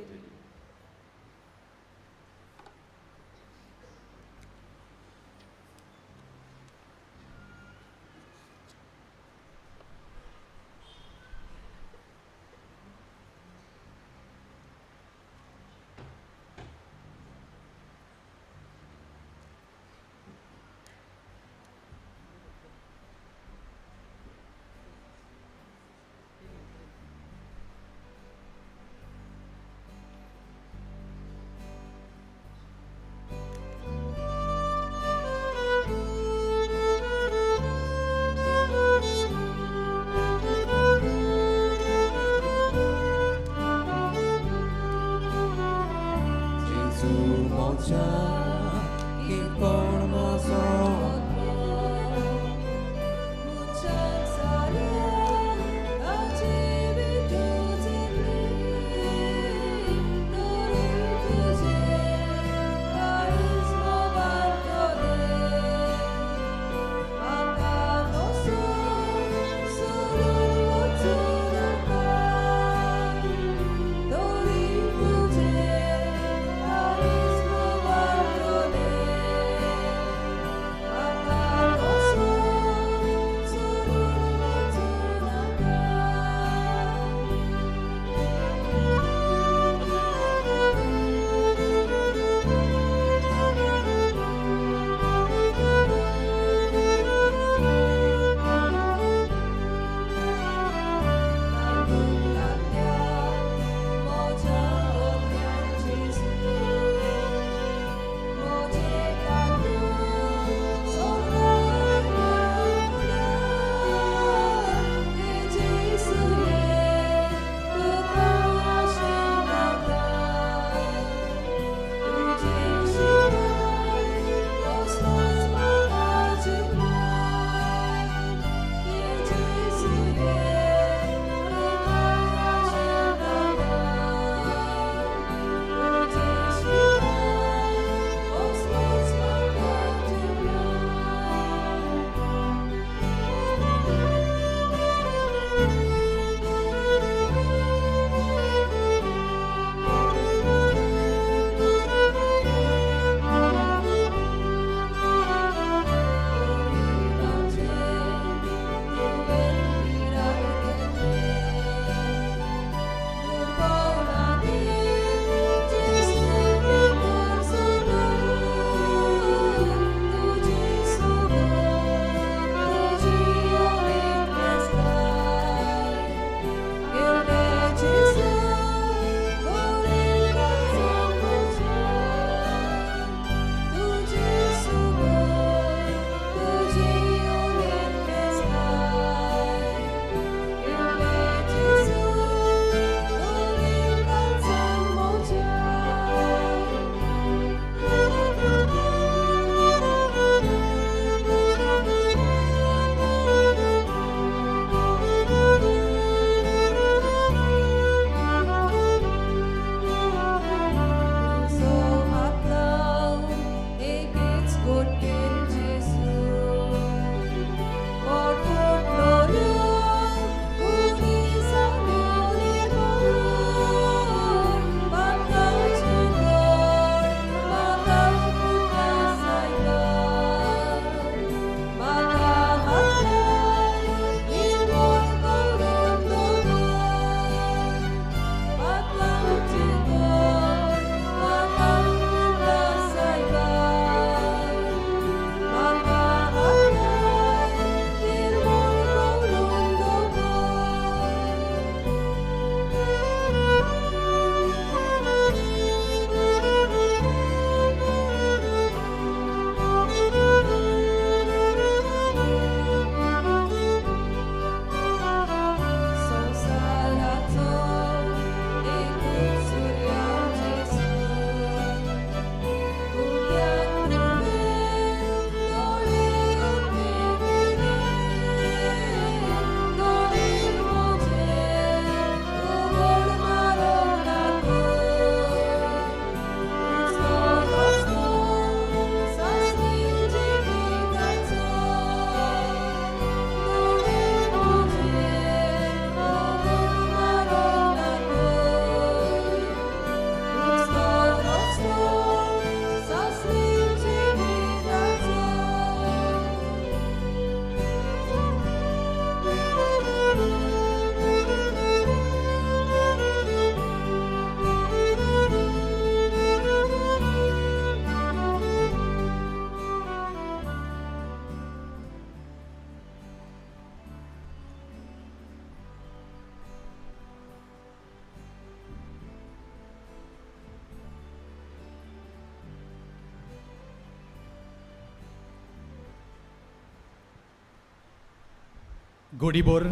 गोडीभर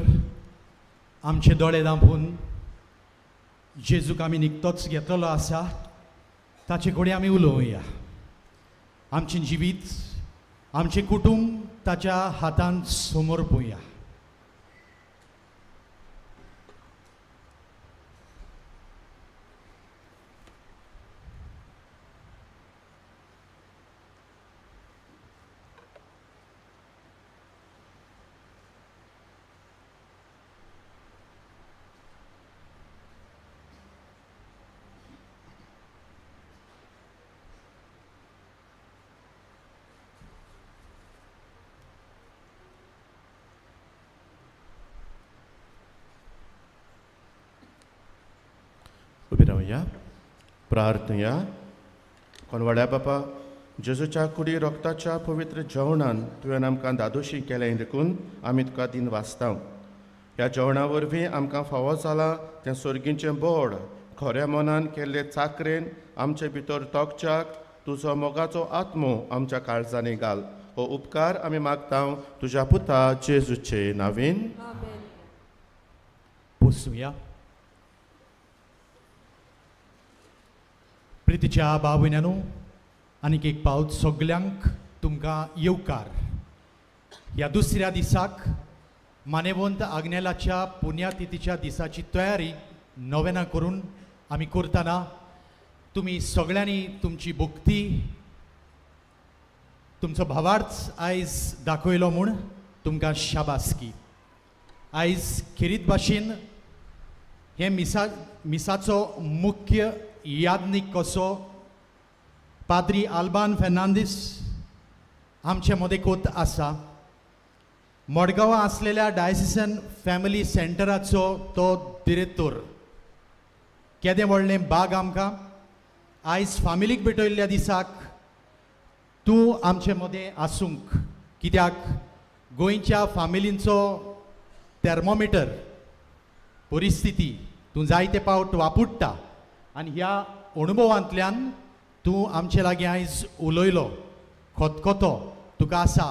आमचे दोळे धांपून जेजूक आमी निकतोच घेतलेलो आसा ताचे कडेन आमी उलोवया. आमचें जिवीत आमचें कुटुंब ताच्या हातांत समोर पळोवया. उबी रावया, प्रार्थया. कोणवड्या बापा, जेजूच्या कुडी रोगताच्या पवित्र जेवणान तुवें आमकां दादोशी केलें देखून आमी तुका दिन वाचता. ह्या जेवणा वरवीं आमकां फावो जाला तें सर्गीचें बोड खऱ्या मनान केल्ले चाकरेन आमचे भितर तोगच्याक तुजो मोगाचो आत्मो आमच्या काळजांनी घाल. हो उपकार आमी मागता तुज्या पुता जेजूचे नांवेन. बसूया. प्रितीच्या बाबून्यानो, आनीक एक पावत सगल्यांक तुमकां येवकार. ह्या दुसऱ्या दिसाक मानेवंत आग्नेलाच्या पुण्यतिथीच्या दिसाची तयारी नव्यान करून आमी करतना तुमी सगळ्यांनी तुमची भक्ती तुमचो भावार्थ आयज दाखयलो म्हूण तुमकां शाबासकी. आयज खेरीत भाशेन हे मिसाचो मुख्य यादनीक कसो पाद्री आल्बान फेर्नांदीस आमचे मदेकोत आसा. मडगांवा आसलेल्या डायसिसन फॅमिली सेंटराचो तो डिरेक्टर. केदें व्हडलें बाग आमकां. आयज फामिलीक भेटयल्ल्या दिसाक तूं आमचे मदें आसूंक, कित्याक गोंयच्या फामिलींचो थर्मोमिटर परिस्थिती तूं जायते पावट वापुट्टा आनी ह्या अणभवांतल्यान तूं आमचे लागीं आयज उलयलो. खतखतो तुका आसा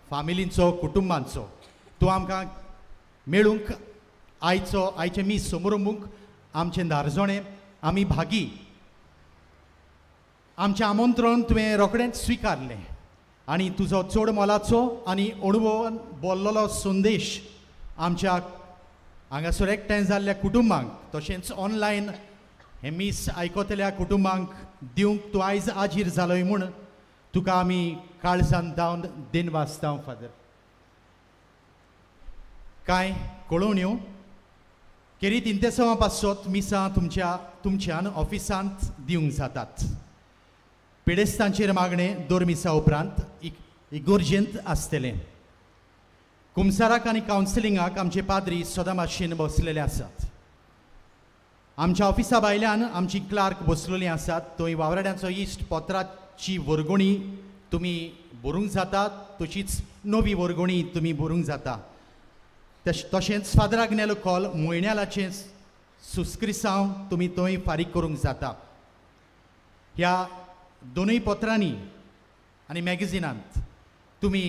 फामिलींचो, कुटुंबांचो. तूं आमकां मेळूंक आयचे मीस समोरूंक आमचें धारजोणें आमी भागी. आमचें आमंत्रण तुवें रोखडेंच स्विकारलें आनी तुजो चड मोलाचो आनी अणभवान बोल्लोलो संदेश आमच्या हांगासर एकठांय जाल्ल्या कुटुंबांक तशेंच ऑनलायन हे मीस आयकतल्या कुटुंबांक दिवंक तूं आयज हाजीर जालोय म्हूण तुका आमी काळजान दावन दिन वाचता फादर. कांय कळोवण्यो. केरीत इंतेसवा पासत मिसां तुमच्यान ऑफिसांत दिवंक जातात. पेडेस्तांचेर मागणें 2 मिसां उपरांत इगोर्जेंत आसतलें. कुमसाराक आनी कावन्सिलिंगाक आमचे पाद्री सदां मातशेन बसलेले आसात. आमच्या ऑफिसा भायल्यान आमची क्लार्क बसलेलीं आसात. थंय वावराड्यांचो इश्ट पत्राची वर्गणी तुमी बरोवंक जाता, तशीच नवी वर्गणी तुमी बरोवंक जाता. तशेंच फादर आग्नेलो कॉल म्हयन्यालाचें सुस्क्रिसांव तुमी थंय फारीक करूंक जाता. ह्या दोनूय पत्रांनी आनी मॅगझिनांत तुमी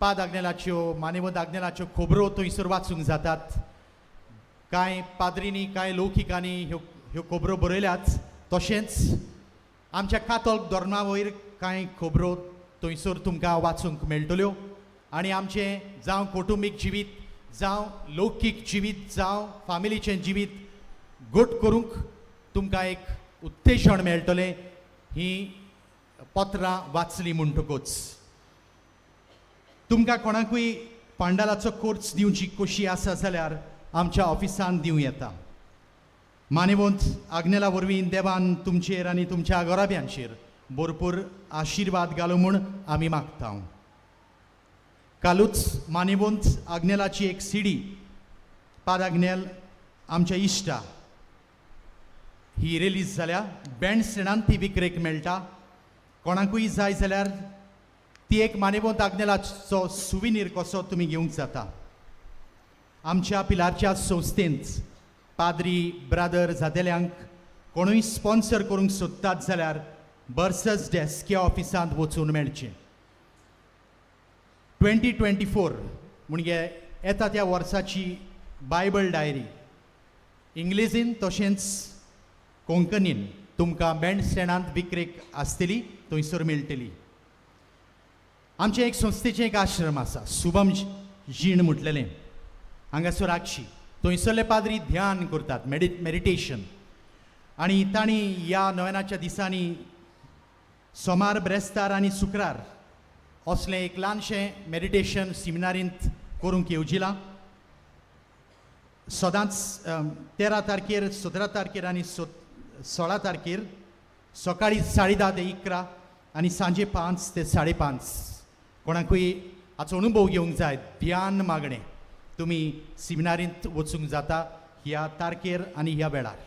पाद आग्नेलाच्यो, मानेवंत आग्नेलाच्यो खबरो थंयसर वाचूंक जातात. कांय पाद्रींनी, कांय लौकिकांनी ह्यो खबरो बरयल्यात. तशेंच आमच्या कातोलीक धर्मा वयर कांय खबरो थंयसर तुमकां वाचूंक मेळटल्यो. आनी आमचें जावं कौटुंबीक जिवीत, जावं लौकीक जिवीत, जावं फामिलीचें जिवीत घट करूंक तुमकां एक उत्तेजन मेळटलें हीं पत्रां वाचलीं म्हणटकूच. तुमकां कोणाकूय पांडालाचो कोर्स दिवची कशी आसा जाल्यार आमच्या ऑफिसान दिवं येता. मानेवंत आग्नेला वरवीं देवान तुमचेर आनी तुमच्या गोराब्यांचेर भरपूर आशिर्वाद घालूं म्हूण आमी मागता. कालूच मानेवंत आग्नेलाची एक सीडी पाद आग्नेल आमच्या इश्टा ही रिलीज जाल्या. बँड स्टँडान ती विक्रेक मेळटा. कोणाकूय जाय जाल्यार ती एक मानेवंत आग्नेलाचो सुविनीर कसो तुमी घेवंक जाता. आमच्या पिलारच्या संस्थेंत पाद्री ब्रादर जातेल्यांक कोणूय स्पॉन्सर करूंक सोदतात जाल्यार बर्सस डेस्क ह्या ऑफिसांत वचून मेळचें. 2024 म्हणजे येता त्या वर्साची बायबल डायरी इंग्लिशीन तशेंच कोंकणीन तुमकां बँड स्टँडांत विक्रेक आसतली थंयसर मेळटली. आमचे एक संस्थेचें एक आश्रम आसा शुभम जीण म्हटलेलें हांगासर आगशी. थंयसरले पाद्री ध्यान करतात मेडिटेशन. आनी तांणी ह्या नोवेनाच्या दिसांनी सोमार ब्रेस्तार आनी शुक्रार असलें एक ल्हानशें मेडिटेशन सेमिनारींत करूंक येवजिलां. सदांच 13 तारखेर 17 तारखेर आनी 16 तारखेर सकाळीं 10:30 ते 11 आनी सांजे 5 ते 5:30. कोणाकूय हाचो अनुभव घेवंक जाय ध्यान मागणें तुमी सेमिनारींत वचूंक जाता ह्या तारखेर आनी ह्या वेळार.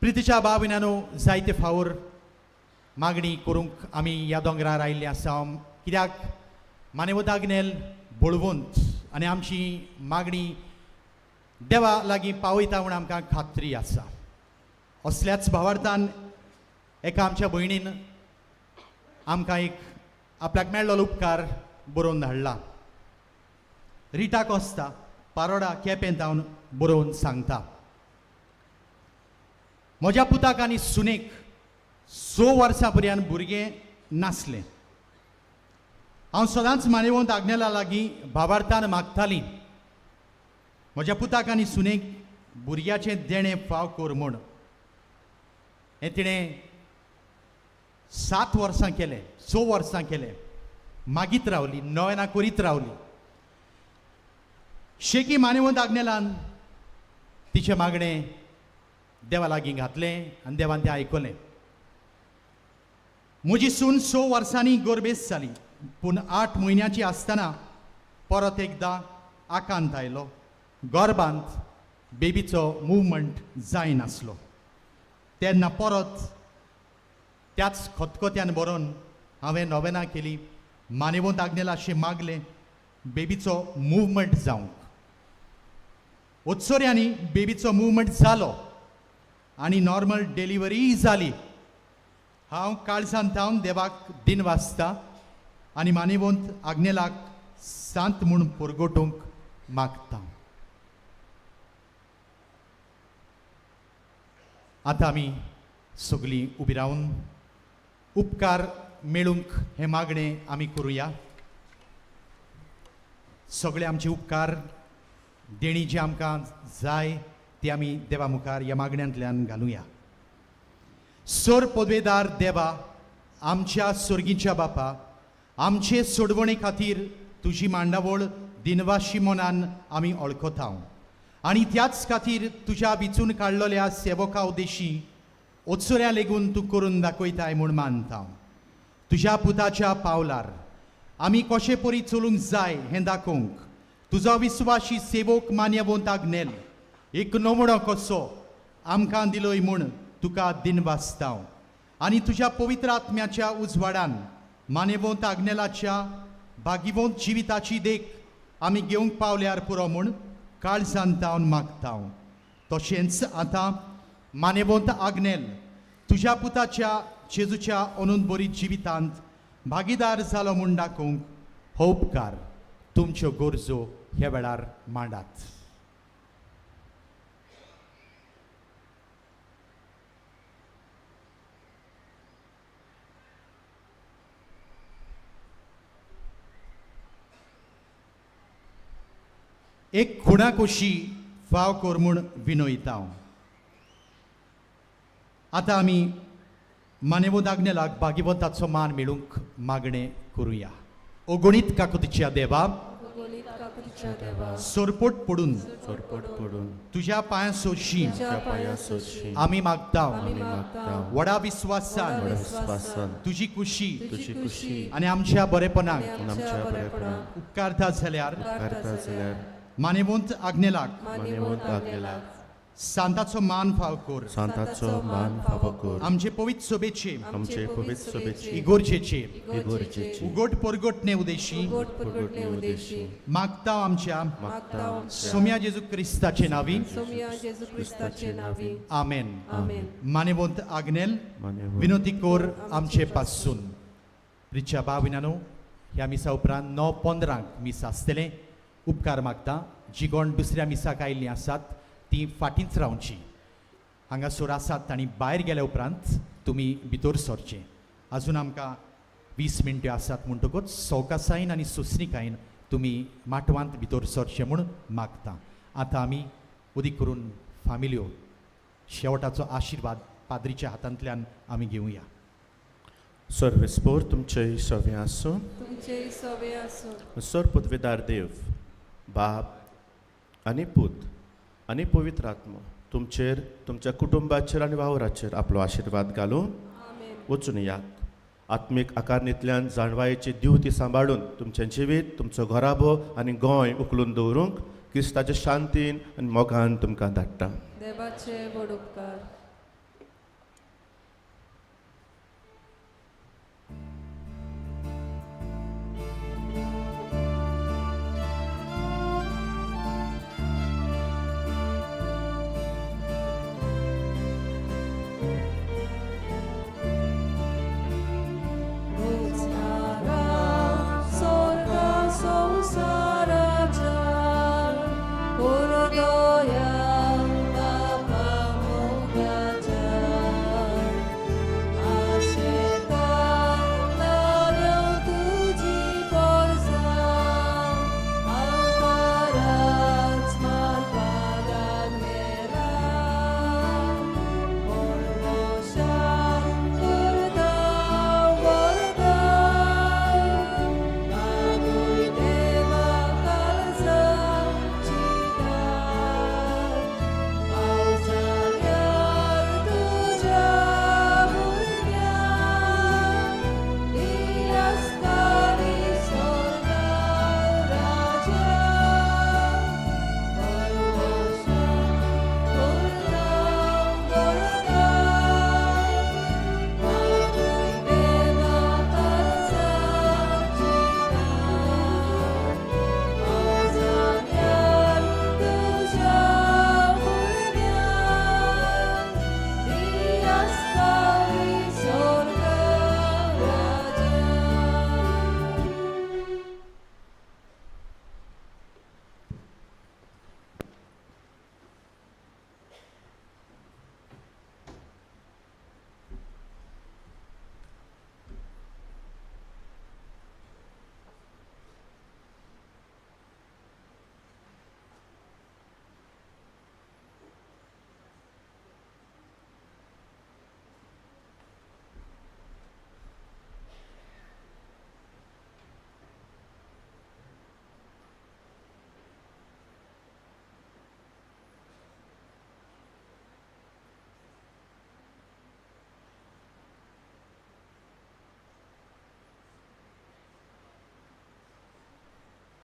प्रितीच्या भाव भयणांनो, जायते फावोर मागणी करूंक आमी ह्या दोंगरार आयिल्ले आसा. कित्याक मानेवत आग्नेल बळवंत आनी आमची मागणी देवा लागीं पावयता म्हूण आमकां खात्री आसा. असल्याच भावार्थान एका आमच्या भयणीन आमकां एक आपल्याक मेळ्ळो उपकार बरोवन धाडला. रिटा कोस्ता पारोडा केपें जावन बरोवन सांगता. म्हज्या पुताक आनी सुनेक 6 वर्सां पर्यंत भुरगें नासलें. हांव सदांच मानेवंत आग्नेला लागीं भावार्थान मागतालीं म्हज्या पुताक आनी सुनेक भुरग्याचें देणें फाव कर म्हूण. हें तिणें 7 वर्सां केलें, 6 वर्सां केलें. मागीत रावली, नोवेना करीत रावली. शेकी मानेवंत आग्नेलान तिचें मागणें देवा लागीं घातलें आनी देवान तें आयकलें. म्हजी सून 6 वर्सांनी गोरबेस जाली, पूण 8 म्हयन्याची आसतना परत एकदां आकांत आयलो. गोरबांत बेबीचो मुवमेंट जायनासलो. तेन्ना परत त्याच खतखत्यान बरोवन हांवें नोवेना केली. मानेवंत आग्नेला अशें मागलें बेबीचो मुवमेंट जावंक. उत्सोऱ्यांनी बेबीचो मुवमेंट जालो आनी नॉर्मल डिलिव्हरी जाली. हांव काळजांतावन देवाक दिन वाचता आनी मानेवंत आग्नेलाक सांत म्हूण परगटूंक मागता. आतां आमी सगळीं उबी रावन उपकार मेळूंक हें मागणें आमी करुया. सगळे आमचे उपकार देणी जी आमकां जाय ती आमी देवा मुखार ह्या मागण्यांतल्यान घालुया. सर पदवेदार देवा, आमच्या सर्गीच्या बापा, आमचे सोडवणे खातीर तुजी मांडावळ दिनवाशी मनान आमी वळखता. आनी त्याच खातीर तुज्या विचून काडलेल्या सेवका उद्देशी उत्सुऱ्या लेगून तूं करून दाखयताय म्हूण मानता. तुज्या पुताच्या पावलार आमी कशे परी चलूंक जाय हें दाखोवंक तुजो विस्वाशी सेवक मान्यवंत आग्नेल एक नमुनो कसो आमकां दिलोय म्हूण तुका दिन वाचता. आनी तुज्या पवित्र आत्म्याच्या उजवाडान मानेवंत आग्नेलाच्या भागिवंत जिविताची देख आमी घेवंक पावल्यार पुरो म्हूण काळजांतावन मागता. तशेंच आतां मानेवंत आग्नेल तुज्या पुताच्या जेजूच्या अनंत जिवितांत भागीदार जालो म्हूण दाखोवंक हो उपकार तुमच्यो गरजो ह्या वेळार मांडात. एक खुणा कशी फाव कर म्हूण विनयता. आतां आमी मानेवंत आग्नेलाक भागिवंताचो मान मेळूंक मागणें करुया. अगणीत काकुतीच्या देवा, सोरपोट पडून तुज्या पांयां सोशी आमी मागता. व्हडा विस्वासान तुजी खुशी आनी आमच्या बरेपणाक उपकारता जाल्यार मानेवंत आग्नेलाक सांताचो मान फाव कर. आमचे पवित्र सोबेचे इगोर्जेचे उगोट परगटणे उद्देशी मागता आमच्या सोम्या जेजू क्रिस्ताचे नावी. आमेन. मानेवंत आग्नेल विनोती कोर आमचे पासून. प्रिच्या भाविनानो, ह्या मिसा उपरांत 9:15 मिस आसतलें. उपकार मागता जी कोण दुसऱ्या मिसाक आयिल्लीं आसात तीं फाटींच रावची. हांगासर आसात आनी भायर गेल्या उपरांत तुमी भितर सरचें. आजून आमकां 20 मिनटां आसात म्हणटकूच सवकासायेन आनी सुस्निकायेन तुमी माटवांत भितर सरचें म्हूण मागता. आतां आमी उदीक करून फामिल्यो शेवटाचो आशिर्वाद पाद्रीच्या हातांतल्यान आमी घेवया. सर्वेस्पोर तुमचे सवे आसूं. तुमचे सवे आसूं. सर पदवीदार देव बाप आनी पूत आनी पवित्र आत्मा तुमचेर, तुमच्या कुटुंबाचेर आनी वावराचेर आपलो आशिर्वाद घालून वचून यात. आत्मीक आकारणींतल्यान जाणवायेची दिवती सांबाळून तुमचें जिवीत, तुमचो घराबो आनी गोंय उखलून दवरूंक क्रिस्ताच्या शांतीन आनी मोगान तुमकां धाडटा. देवाचे बड उपकार.